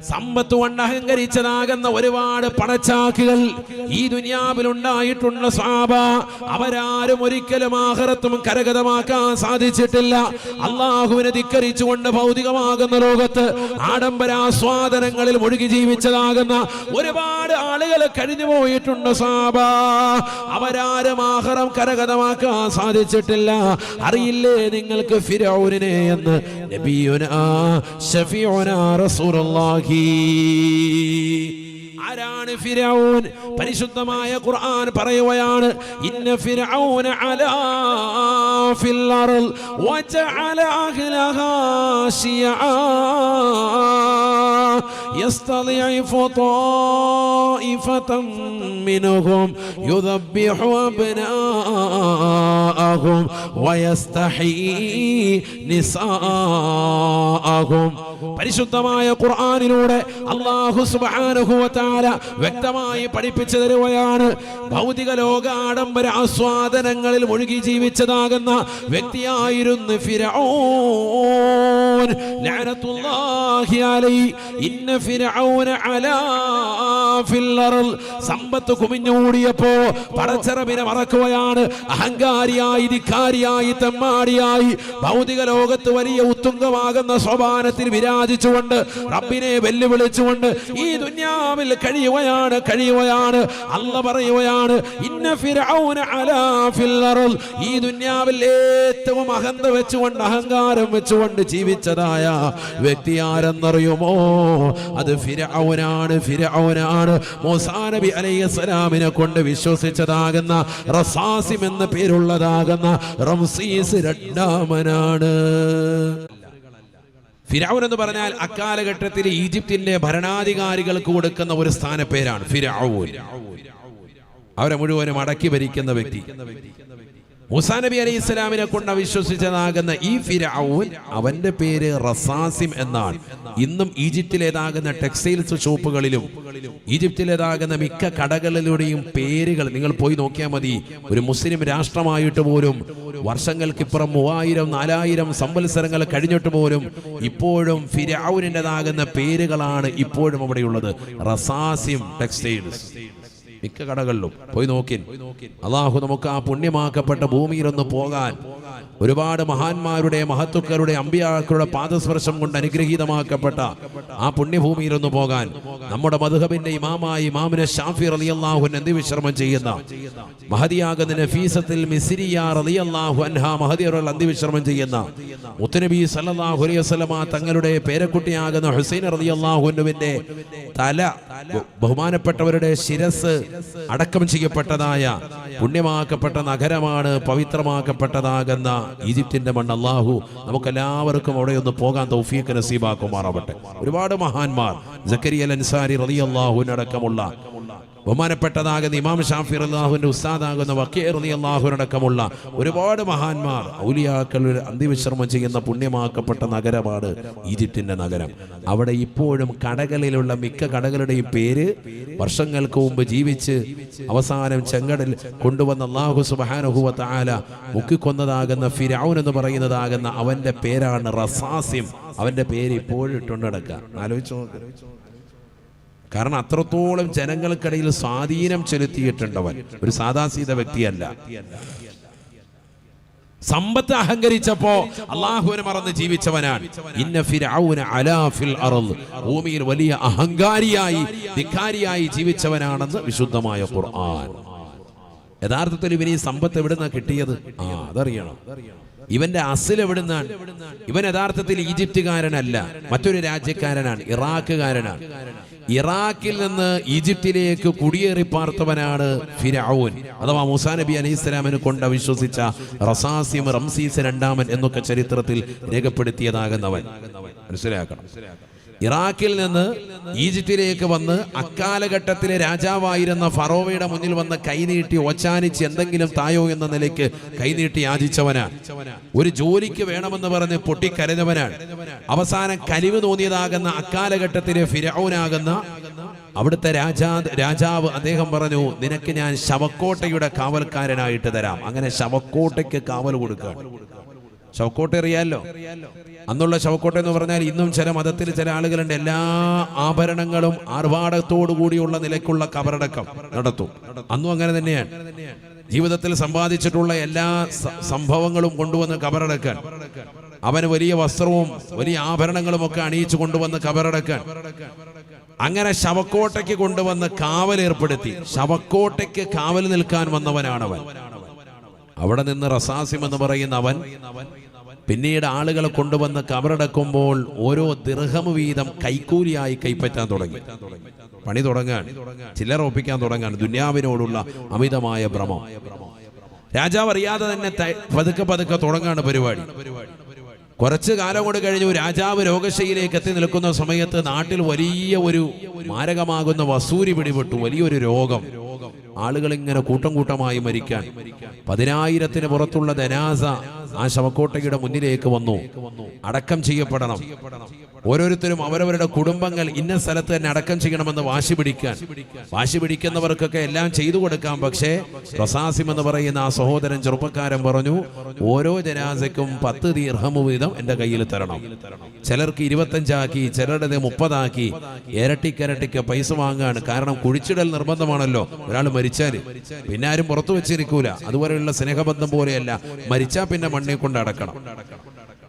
സമ്പത്ത് കൊണ്ട് അഹങ്കരിച്ചതാകുന്ന ഒരുപാട് പണച്ചാക്കുകൾ ഈ ദുനിയാവിൽ ഉണ്ടായിട്ടുണ്ട് സ്വഹാബ. അവരാരും ഒരിക്കലും ആഖിറത്തും കരഗതമാക്കാൻ സാധിച്ചിട്ടില്ല. അള്ളാഹുവിനെ ധിക്കരിച്ചുകൊണ്ട് ഭൗതികമാകുന്ന ലോകത്ത് ആഡംബരാസ്വാദനങ്ങളിൽ മുഴുകി ജീവിച്ചതാകുന്ന ഒരുപാട് ആളുകൾ കഴിഞ്ഞു പോയിട്ടുണ്ട് സ്വഹാബ. അവരാരും ആഖിറം കരഗതമാക്കാൻ സാധിച്ചിട്ടില്ല. അറിയില്ലേ നിങ്ങൾക്ക് ഫിർഔനെ എന്ന്? നബിയുനാ ശഫീഉനാ റസൂലുള്ളാഹി. ആരാണ് ഫിർഔൻ? പരിശുദ്ധമായ ഖുർആൻ പറയുകയാണ്, ഇന്ന ഫിർഔന അലാ ഫിൽ അർള് വജഅല അഹ്ലഹാ ശിയആ യസ്തളിഉ ത്വായിഫതൻ മിൻഹും യുദബ്ബിഹു അബ്നാഅഹും വയസ്തഹീ നിസാഅഹും. പരിശുദ്ധമായ ഖുർആനിലൂടെ അല്ലാഹു സുബ്ഹാനഹു വ തആല വ്യക്തമായി പഠിപ്പിച്ചു തരുകയാണ്. ഭൗതിക ലോക ആഡംബര ആസ്വാദനങ്ങളിൽ മുഴുകി ജീവിച്ചതാകുന്ന വ്യക്തിയായിരുന്നു ഫിർഔൻ ലഅനത്തുല്ലാഹി അലൈഹി. ഇന്ന ഫിർഔന അലാ ഫിൽ അർള്. സമ്പത്ത് കുമിഞ്ഞൂടിയപ്പോ പടച്ചറബിനെ മറക്കുകയാണ്. അഹങ്കാരിയായി, ധിക്കാരിയായി, തെമ്മാടിയായി ഭൗതിക ലോകത്ത് വലിയ ഉത്തുംഗമാകുന്ന സോപാനത്തിൽ വിരാജിച്ചുകൊണ്ട് റബ്ബിനെ വെല്ലുവിളിച്ചുകൊണ്ട് ഈ ദുനിയാവിൽ കഴിയുകയാണ്. അല്ലാഹു പറയുകയാണ്, ഇന്ന ഫിർഔന അലാ ഫിൽ അർള്. ഈ ദുനിയാവിൽ ഏറ്റവും അഹന്ത വെച്ചുകൊണ്ട്, അഹങ്കാരം വെച്ചുകൊണ്ട് ജീവിച്ചതായ വ്യക്തി ആരെന്നറിയുമോ? അത് ഫിർഔനാണ്. മൂസാ നബി അലൈഹിസ്സലാമിനെ കൊണ്ട് വിശ്വസിച്ചതാകുന്ന റസാസിം എന്ന പേരുള്ളതാകുന്ന റംസീസ് രണ്ടാമനാണ്. ഫിർഔൻ എന്ന് പറഞ്ഞാൽ അക്കാലഘട്ടത്തിൽ ഈജിപ്തിന്റെ ഭരണാധികാരികൾക്ക് കൊടുക്കുന്ന ഒരു സ്ഥാനപ്പേരാണ് ഫിർഔൻ. അവരെ മുഴുവനും അടക്കി ഭരിക്കുന്ന വ്യക്തി. മൂസാ നബി അലൈഹി സ്വലാമിനെ കൊണ്ട് വിശ്വസിച്ചതാകുന്ന ഈ ഫിർഔൻ, അവന്റെ പേര് റസാസിം എന്നാണ്. ഇന്നും ഈജിപ്തിലേതാകുന്ന ടെക്സ്റ്റൈൽസ് ഷോപ്പുകളിലും ഈജിപ്തിലേതാകുന്ന മിക്ക കടകളിലൂടെയും പേരുകൾ നിങ്ങൾ പോയി നോക്കിയാൽ മതി. ഒരു മുസ്ലിം രാഷ്ട്രമായിട്ട് പോലും വർഷങ്ങൾക്കിപ്പുറം 3000-4000 സംവത്സരങ്ങൾ കഴിഞ്ഞിട്ട് പോലും ഇപ്പോഴും ഫിർഔനിൻ്റെതാകുന്ന പേരുകളാണ് ഇപ്പോഴും അവിടെയുള്ളത്. റസാസിം ടെക്സ്റ്റൈൽസ് മിക്ക കടകളിലും പോയി നോക്കിൻ. അള്ളാഹു നമുക്ക് ആ പുണ്യമാക്കപ്പെട്ട ഭൂമിയിലൊന്ന് പോകാൻ, ഒരുപാട് മഹാന്മാരുടെ, മഹത്തുക്കളുടെ, അമ്പിയാക്കളുടെ പാദസ്പർശം കൊണ്ട് അനുഗ്രഹീതമാക്കപ്പെട്ട ആ പുണ്യഭൂമിയിലൊന്ന് പോകാൻ നമ്മുടെ മദ്ഹബിന്റെ ഇമാമായി ഇമാമിനെ ഷാഫി റളിയല്ലാഹു അൻഹു അന്ത്യവിശ്രമം ചെയ്യുന്ന മഹദിയാകുന്ന നഫീസത്തുൽ മിസ്രിയ റളിയല്ലാഹു അൻഹാ മഹദിയറുൽ അന്ത്യവിശ്രമം ചെയ്യുന്ന മുത്തുനബി സല്ലല്ലാഹു അലൈഹി വസല്ലമ തങ്ങളുടെ പേരക്കുട്ടിയാകുന്ന ഹുസൈൻ റളിയല്ലാഹു അൻഹുവിന്റെ തല, ബഹുമാനപ്പെട്ടവരുടെ ശിരസ് അടക്കം ചെയ്യപ്പെട്ടതായ പുണ്യമാക്കപ്പെട്ട നഗരമാണ് പവിത്രമാക്കപ്പെട്ടതാകുന്ന ഈജിപ്തിന്റെ മണ്ണ്. അല്ലാഹു നമുക്കെല്ലാവർക്കും അവിടെ ഒന്ന് പോകാൻ തൗഫീഖ് നസീബാക്കുമാറാവട്ടെ. ഒരുപാട് മഹാന്മാർ, സക്കരിയ അൽ അൻസാരി റളിയല്ലാഹു അൻഹു അടക്കമുള്ള ബഹുമാനപ്പെട്ടതാകുന്ന ഇമാം ഷാഫി റളിയല്ലാഹുവിന്റെ ഉസ്താദാകുന്ന വക്കീ റളിയല്ലാഹു അടക്കമുള്ള ഒരുപാട് മഹാന്മാർ, ഔലിയാക്കൾ അന്ത്യവിശ്രമം ചെയ്യുന്ന പുണ്യമാക്കപ്പെട്ട നഗരമാണ് ഈജിപ്തിന്റെ നഗരം. അവിടെ ഇപ്പോഴും കടകളിലുള്ള മിക്ക കടകളുടെയും പേര് വർഷങ്ങൾക്ക് മുമ്പ് ജീവിച്ച് അവസാനം ചെങ്കടൽ കൊണ്ടുവന്ന അല്ലാഹു സുബ്ഹാനഹു വ തആല മുക്കിക്കൊന്നതാകുന്ന ഫിർഔൻ എന്ന് പറയുന്നതാകുന്ന അവന്റെ പേരാണ് റസാസിം. അവന്റെ പേര് ഇപ്പോഴും ഇട്ടുകൊണ്ട് നടക്കുക. ആലോചിച്ച് നോക്ക്. കാരണം അത്രത്തോളം ജനങ്ങൾക്കിടയിൽ സ്വാധീനം ചെലുത്തിയിട്ടുണ്ടവൻ. ഒരു സാദാസീത വ്യക്തിയല്ല. സമ്പത്ത് അഹങ്കരിച്ചപ്പോ അല്ലാഹുവിനെ മറന്ന് ജീവിച്ചവനാണ്. ഇന്ന ഫിർഔന അലാ ഫിൽ അർള്. ഭൂമിയിൽ വലിയ അഹങ്കാരിയായി, ധിക്കാരിയായി ജീവിച്ചവനാണെന്ന് വിശുദ്ധമായ ഖുർആൻ. യഥാർത്ഥത്തിൽ ഇവന് ഈ സമ്പത്ത് എവിടുന്നാ കിട്ടിയത്? അതറിയണം. ഇവന്റെ അസിൽ എവിടുന്നാണ്? ഇവൻ യഥാർത്ഥത്തിൽ ഈജിപ്തുകാരനല്ല, മറ്റൊരു രാജ്യക്കാരനാണ്, ഇറാഖുകാരനാണ്. ഇറാഖിൽ നിന്ന് ഈജിപ്തിലേക്ക് കുടിയേറി പാർത്തവനാണ് ഫിർഔൻ അഥവാ മൂസാ നബി അലൈഹിസ്സലാമിനെ കൊണ്ട് വിശ്വസിച്ച റസാസിം, റംസീസ് രണ്ടാമൻ എന്നൊക്കെ ചരിത്രത്തിൽ രേഖപ്പെടുത്തിയതാകുന്നവൻ. മനസ്സിലാക്കണം. ഇറാഖിൽ നിന്ന് ഈജിപ്തിലേക്ക് വന്ന് അക്കാലഘട്ടത്തിലെ രാജാവായിരുന്ന ഫറോവയുടെ മുന്നിൽ വന്ന് കൈനീട്ടി ഓച്ചാനിച്ച് എന്തെങ്കിലും തായോ എന്ന നിലയ്ക്ക് കൈനീട്ടി യാചിച്ചവനാണ്. ഒരു ജോലിക്ക് വേണമെന്ന് പറഞ്ഞ് പൊട്ടിക്കരഞ്ഞവനാണ്. അവസാനം കലിവ് തോന്നിയതാകുന്ന അക്കാലഘട്ടത്തിലെ ഫിർഔനാകുന്ന അവിടുത്തെ രാജാവ് അദ്ദേഹം പറഞ്ഞു, നിനക്ക് ഞാൻ ശവക്കോട്ടയുടെ കാവൽക്കാരനായിട്ട് തരാം. അങ്ങനെ ശവക്കോട്ടയ്ക്ക് കാവൽ കൊടുക്കുകയാണ്. ശവക്കോട്ട അറിയാലോ. അന്നുള്ള ശവക്കോട്ട എന്ന് പറഞ്ഞാൽ ഇന്നും ചില മതത്തിൽ ചില ആളുകളുണ്ട് എല്ലാ ആഭരണങ്ങളും ആർഭാടത്തോടു കൂടിയുള്ള നിലയ്ക്കുള്ള കബറടക്കം നടത്തും. അന്നും അങ്ങനെ തന്നെയാണ്. ജീവിതത്തിൽ സമ്പാദിച്ചിട്ടുള്ള എല്ലാ സംഭവങ്ങളും കൊണ്ടുവന്ന് കബറടക്കാൻ, അവന് വലിയ വസ്ത്രവും വലിയ ആഭരണങ്ങളും ഒക്കെ അണിയിച്ചു കൊണ്ടുവന്ന് കബറടക്കാൻ, അങ്ങനെ ശവക്കോട്ടയ്ക്ക് കൊണ്ടുവന്ന് കാവൽ ഏർപ്പെടുത്തി. ശവക്കോട്ടയ്ക്ക് കാവൽ നിൽക്കാൻ വന്നവനാണവൻ. അവിടെ നിന്ന് റസാസിം എന്ന് പറയുന്ന അവൻ പിന്നീട് ആളുകളെ കൊണ്ടുവന്ന് കബറടക്കുമ്പോൾ ഓരോ ദിർഹം വീതം കൈക്കൂലിയായി കൈപ്പറ്റാൻ തുടങ്ങി. പണി തുടങ്ങാൻ, ചില്ലറ ഒപ്പിക്കാൻ തുടങ്ങാൻ. ദുന്യാവിനോടുള്ള അമിതമായ ഭ്രമം. രാജാവ് അറിയാതെ തന്നെ പതുക്കെ പതുക്കെ തുടങ്ങാണ് പരിപാടി. കുറച്ചു കാലം കൊണ്ട് കഴിഞ്ഞു രാജാവ് രോഗശൈലിയിലേക്ക് എത്തി നിൽക്കുന്ന സമയത്ത് നാട്ടിൽ വലിയ ഒരു മാരകമാകുന്ന വസൂരി പിടിപെട്ടു. വലിയൊരു രോഗം. ആളുകൾ ഇങ്ങനെ കൂട്ടം കൂട്ടമായി മരിക്കാൻ. 10,000-ന് പുറത്തുള്ള ജനാസ ആ ശവക്കോട്ടയുടെ മുന്നിലേക്ക് വന്നു. അടക്കം ചെയ്യപ്പെടണം. ഓരോരുത്തരും അവരവരുടെ കുടുംബങ്ങൾ ഇന്ന സ്ഥലത്ത് തന്നെ അടക്കം ചെയ്യണമെന്ന് വാശി പിടിക്കുന്നവർക്കൊക്കെ എല്ലാം ചെയ്തു കൊടുക്കാം. പക്ഷേ റസാസിം എന്ന് പറയുന്ന ആ സഹോദരൻ ചെറുപ്പക്കാരൻ പറഞ്ഞു, ഓരോ ജനാസയ്ക്കും 10 ദിർഹം വീതം എന്റെ കയ്യിൽ തരണം. ചിലർക്ക് 25 ആക്കി, ചിലരുടേത് 30 ആക്കി. ഇരട്ടിക്ക് പൈസ വാങ്ങാണ്. കാരണം കുഴിച്ചിടൽ നിർബന്ധമാണല്ലോ. ഒരാൾ മരിച്ചാല് പിന്നെ ആരും പുറത്തു വെച്ചിരിക്കൂല. അതുപോലെയുള്ള സ്നേഹബന്ധം പോലെയല്ല. മരിച്ചാൽ പിന്നെ മണ്ണിൽ കൊണ്ട് അടക്കണം.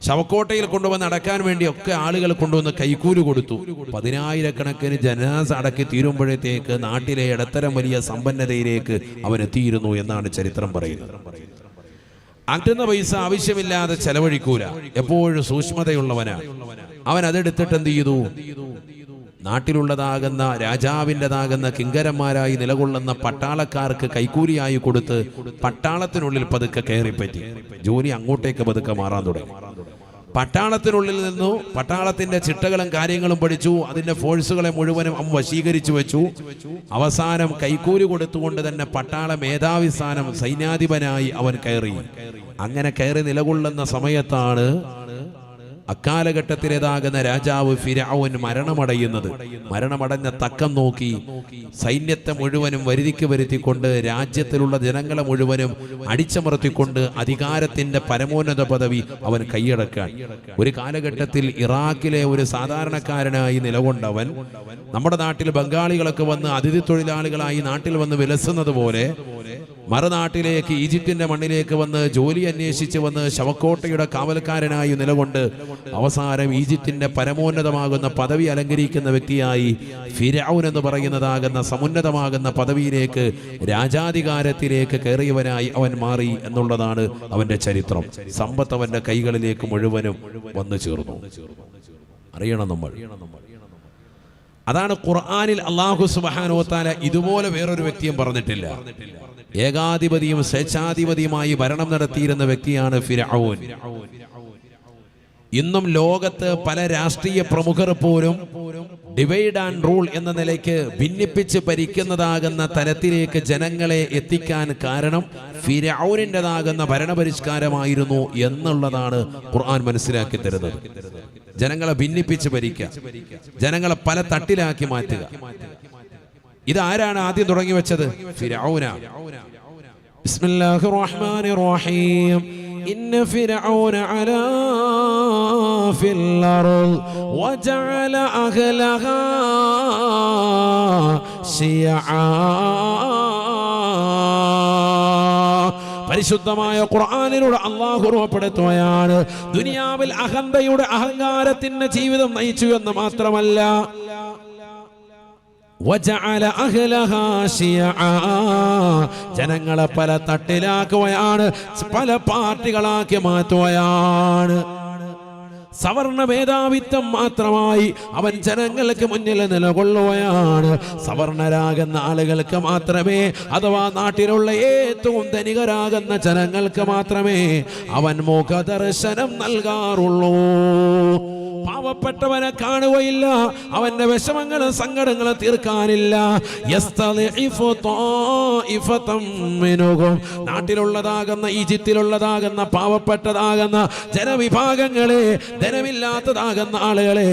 ശവക്കോട്ടയിൽ കൊണ്ടുവന്ന് അടക്കാൻ വേണ്ടിയൊക്കെ ആളുകൾ കൊണ്ടുവന്ന് കൈക്കൂലി കൊടുത്തു. 10,000-കണക്കിന് ജനാസ അടക്കി തീരുമ്പോഴത്തേക്ക് നാട്ടിലെ ഇടത്തരം വലിയ സമ്പന്നതയിലേക്ക് അവൻ എത്തിയിരുന്നു എന്നാണ് ചരിത്രം പറയുന്നത്. അട്ടുന്ന പൈസ ആവശ്യമില്ലാതെ ചെലവഴിക്കൂല. എപ്പോഴും സൂക്ഷ്മതയുള്ളവനാണ് അവൻ. അതെടുത്തിട്ട് എന്ത് ചെയ്തു? നാട്ടിലുള്ളതാകുന്ന രാജാവിൻ്റെതാകുന്ന കിങ്കരന്മാരായി നിലകൊള്ളുന്ന പട്ടാളക്കാർക്ക് കൈക്കൂലിയായി കൊടുത്ത് പട്ടാളത്തിനുള്ളിൽ പതുക്കെ കയറിപ്പറ്റി. ജോലി അങ്ങോട്ടേക്ക് പതുക്കെ മാറാൻ തുടങ്ങി. പട്ടാളത്തിനുള്ളിൽ നിന്നു പട്ടാളത്തിന്റെ ചിട്ടകളും കാര്യങ്ങളും പഠിച്ചു. അതിന്റെ ഫോഴ്സുകളെ മുഴുവനും അവൻ വശീകരിച്ചു വെച്ചു. അവസാനം കൈക്കൂലി കൊടുത്തുകൊണ്ട് തന്നെ പട്ടാള മേധാവി സ്ഥാനം സൈന്യാധിപനായി അവൻ കയറി. അങ്ങനെ കയറി നിലകൊള്ളുന്ന സമയത്താണ് അക്കാലഘട്ടത്തിലേതാകുന്ന രാജാവ് ഫിർഔൻ മരണമടയുന്നത്. മരണമടഞ്ഞ തക്കം നോക്കി സൈന്യത്തെ മുഴുവനും വരുതിക്ക് വരുത്തിക്കൊണ്ട് രാജ്യത്തിലുള്ള ജനങ്ങളെ മുഴുവനും അടിച്ചമർത്തിക്കൊണ്ട് അധികാരത്തിന്റെ പരമോന്നത പദവി അവൻ കൈയടക്കാൻ. ഒരു കാലഘട്ടത്തിൽ ഇറാഖിലെ ഒരു സാധാരണക്കാരനായി നിലകൊണ്ടവൻ നമ്മുടെ നാട്ടിൽ ബംഗാളികളൊക്കെ വന്ന് അതിഥി തൊഴിലാളികളായി നാട്ടിൽ വന്ന് വിലസുന്നത് പോലെ മറുനാട്ടിലേക്ക് ഈജിപ്തിന്റെ മണ്ണിലേക്ക് വന്ന് ജോലി അന്വേഷിച്ച് വന്ന് ശവക്കോട്ടയുടെ കാവൽക്കാരനായി നിലകൊണ്ട് അവസാനം ഈജിപ്തിന്റെ പരമോന്നതമാകുന്ന പദവി അലങ്കരിക്കുന്ന വ്യക്തിയായി ഫിർഔൻ എന്ന് പറയുന്നതാകുന്ന സമുന്നതമാകുന്ന പദവിയിലേക്ക്, രാജാധികാരത്തിലേക്ക് കയറിയവനായി അവൻ മാറി എന്നുള്ളതാണ് അവന്റെ ചരിത്രം. സമ്പത്ത് അവന്റെ കൈകളിലേക്ക് മുഴുവനും വന്നു ചേർന്നു. അറിയണം നമ്മൾ. അതാണ് ഖുർആനിൽ അല്ലാഹു സുബ്ഹാനഹു വ തആല ഇതുപോലെ വേറൊരു വ്യക്തിയും പറഞ്ഞിട്ടില്ല. ഏകാധിപതിയും സ്വേച്ഛാധിപതിയുമായി ഭരണം നടത്തിയിരുന്ന വ്യക്തിയാണ് ഫിർഔൻ. ഇന്നും ലോകത്ത് പല രാഷ്ട്രീയ പ്രമുഖർ പോലും ഡിവൈഡ് ആൻഡ് റൂൾ എന്ന നിലയ്ക്ക് ഭിന്നിപ്പിച്ച് ഭരിക്കുന്നതാകുന്ന തരത്തിലേക്ക് ജനങ്ങളെ എത്തിക്കാൻ കാരണം ഫിർഔനിൻ്റെതാകുന്ന ഭരണപരിഷ്കാരമായിരുന്നു എന്നുള്ളതാണ് ഖുർആൻ മനസ്സിലാക്കി തരുന്നത്. ജനങ്ങളെ ഭിന്നിപ്പിച്ച് ഭരിക്കുക, ജനങ്ങളെ പല തട്ടിലാക്കി മാറ്റുക. ഇതാരാണ് ആദ്യം തുടങ്ങി വെച്ചത്? ഫിർഔനാണ്. ബിസ്മില്ലാഹിർ റഹ്മാനിർ റഹീം. ഇന്ന ഫിർഔന അലാ ഫിൽ അർദ് വജഅല അഹ്ലഹാ ശിയആ. പരിശുദ്ധമായ ഖുർആനിലൂടെ അല്ലാഹു ഉറപ്പെടുത്തുകയാണ്, ദുനിയാവിൽ അഹന്തയുടെ അഹങ്കാരത്തിന്റെ ജീവിതം നയിച്ചു എന്ന് മാത്രമല്ല, ജനങ്ങളെ പല തട്ടിലാക്കുകയാണ്, പല പാർട്ടികളാക്കി മാറ്റുകയാണ്. സവർണ മേധാവിത്വം മാത്രമായി അവൻ ജനങ്ങൾക്ക് മുന്നിൽ നിലകൊള്ളുകയാണ്. സവർണരാകുന്ന ആളുകൾക്ക് മാത്രമേ, അഥവാ നാട്ടിലുള്ള ഏറ്റവും ധനികരാകുന്ന ജനങ്ങൾക്ക് മാത്രമേ അവൻ മുഖദർശനം നൽകാറുള്ളൂ. പാവപ്പെട്ടവനെ കാണുകയില്ല, അവന്റെ വിഷമങ്ങളും സങ്കടങ്ങളും തീർക്കാനില്ല. നാട്ടിലുള്ളതാകുന്ന ഈജിപ്തിലുള്ളതാകുന്ന പാവപ്പെട്ടതാകുന്ന ജനവിഭാഗങ്ങളെ, ധനമില്ലാത്തതാകുന്ന ആളുകളെ,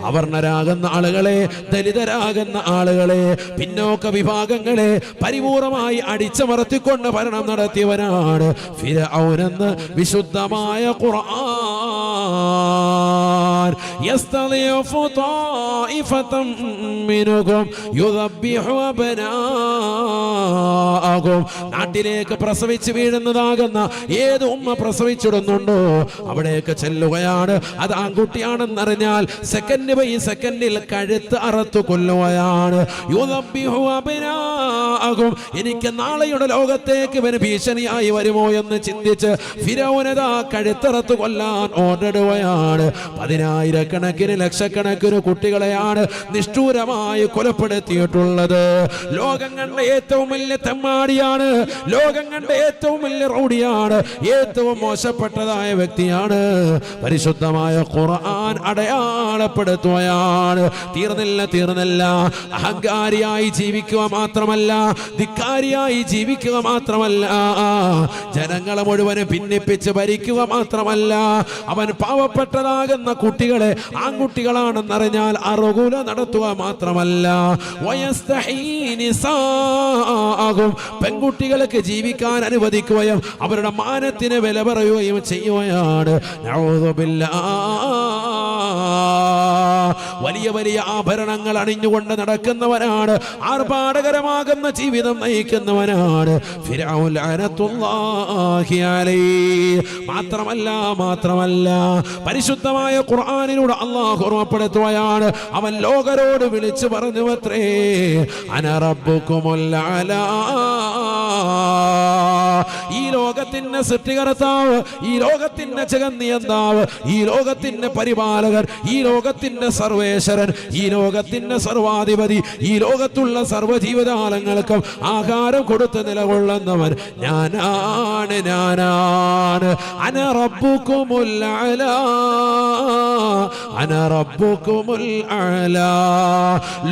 അവർണരാകുന്ന ആളുകളെ, ദലിതരാകുന്ന ആളുകളെ, പിന്നോക്ക വിഭാഗങ്ങളെ പരിപൂർണമായി അടിച്ചമർത്തിക്കൊണ്ട് ഭരണം നടത്തിയവനാണ് ഫിർഔൻ എന്ന് വിശുദ്ധമായ ഖുർആൻ. യസ്തളിഫു ത്വായിഫതൻ മിൻഹും യുദബ്ബിഹു അബ്നാഅഹും. നാട്ടിലേക്ക് പ്രസവിച്ച് വീഴുന്നതാകുന്ന ഏത് ഉമ്മ പ്രസവിച്ചിടുന്നുണ്ടോ അവിടേക്ക് ചെല്ലുകയാണ്. അത് ആൺകുട്ടിയാണെന്നറിഞ്ഞാൽ സെക്കൻഡ് ബൈ സെക്കൻഡിൽ കഴുത്ത് അറുത്തു കൊല്ലുകയാണ്. യുദബ്ബിഹു അബ്നാഅഹും. എനിക്ക് നാളെയുടെ ലോകത്തേക്ക് ഇവന് ഭീഷണിയായി വരുമോ എന്ന് ചിന്തിച്ച് ഫിർഔനതാ കഴുത്തറുത്തു കൊല്ലാൻ ഓർഡറിടുകയാണ്. 10,000-കണക്കിന് ലക്ഷക്കണക്കിന് കുട്ടികളെയാണ് നിഷ്ഠൂരമായി കൊലപ്പെടുത്തിയിട്ടുള്ളത്. ലോകം കണ്ട ഏറ്റവും വലിയ തെമ്മാടിയാണ്, ലോകം കണ്ട ഏറ്റവും വലിയ റൗഡിയാണ്, ഏറ്റവും മോശപ്പെട്ടതായ വ്യക്തിയാണ്. പരിശുദ്ധമായ ഖുർആൻ അടയാളപ്പെടുത്തുകയാണ്. തീർന്നില്ല. അഹങ്കാരിയായി ജീവിക്കുക മാത്രമല്ല, ധിക്കാരിയായി ജീവിക്കുക മാത്രമല്ല, ജനങ്ങളെ മുഴുവനും ഭിന്നിപ്പിച്ച് ഭരിക്കുക മാത്രമല്ല, അവൻ പാവപ്പെട്ടതാകുന്ന കുട്ടികളെ ആൺകുട്ടികളാണെന്നറിഞ്ഞാൽ അറുകുല നടത്തുക മാത്രമല്ല, പെൺകുട്ടികൾക്ക് ജീവിക്കാൻ അനുവദിക്കുകയും അവരുടെ മാനത്തിന് വില പറയുകയും ചെയ്യുകയാണ്. വലിയ വലിയ ആഭരണങ്ങൾ അണിഞ്ഞുകൊണ്ട് നടക്കുന്നവനാണ്, ആർഭാടകരമാകുന്ന ജീവിതം നയിക്കുന്നവനാണ് ഫിർഔൻ ലഅനത്തുല്ലാഹി അലൈഹി. മാത്രമല്ല പരിശുദ്ധമായ ഖുർആനിലൂടെ അല്ലാഹു ഓർമ്മപ്പെടുത്തുകയാണ്. അവൻ ലോകരോട് വിളിച്ചു പറഞ്ഞുവത്രേ, അന റബ്ബുകുമുൽ അലാ. ഈ ലോകത്തിന്റെ സൃഷ്ടികർത്താവ്, ഈ ലോകത്തിന്റെ ജഗന്നിയന്താവ്, ഈ ലോകത്തിന്റെ പരിപാലകൻ, ഈ ലോകത്തിന്റെ സർവേശ്വരൻ, ഈ ലോകത്തിന്റെ സർവാധിപതി, ഈ ലോകത്തുള്ള സർവ്വജീവജാലങ്ങൾക്കും ആഹാരം കൊടുത്ത് നിലകൊള്ളുന്നവൻ ഞാനാണ്. അന റബ്ബുകുമുൽ അലാ, അന റബ്ബുകുമുൽ അലാ.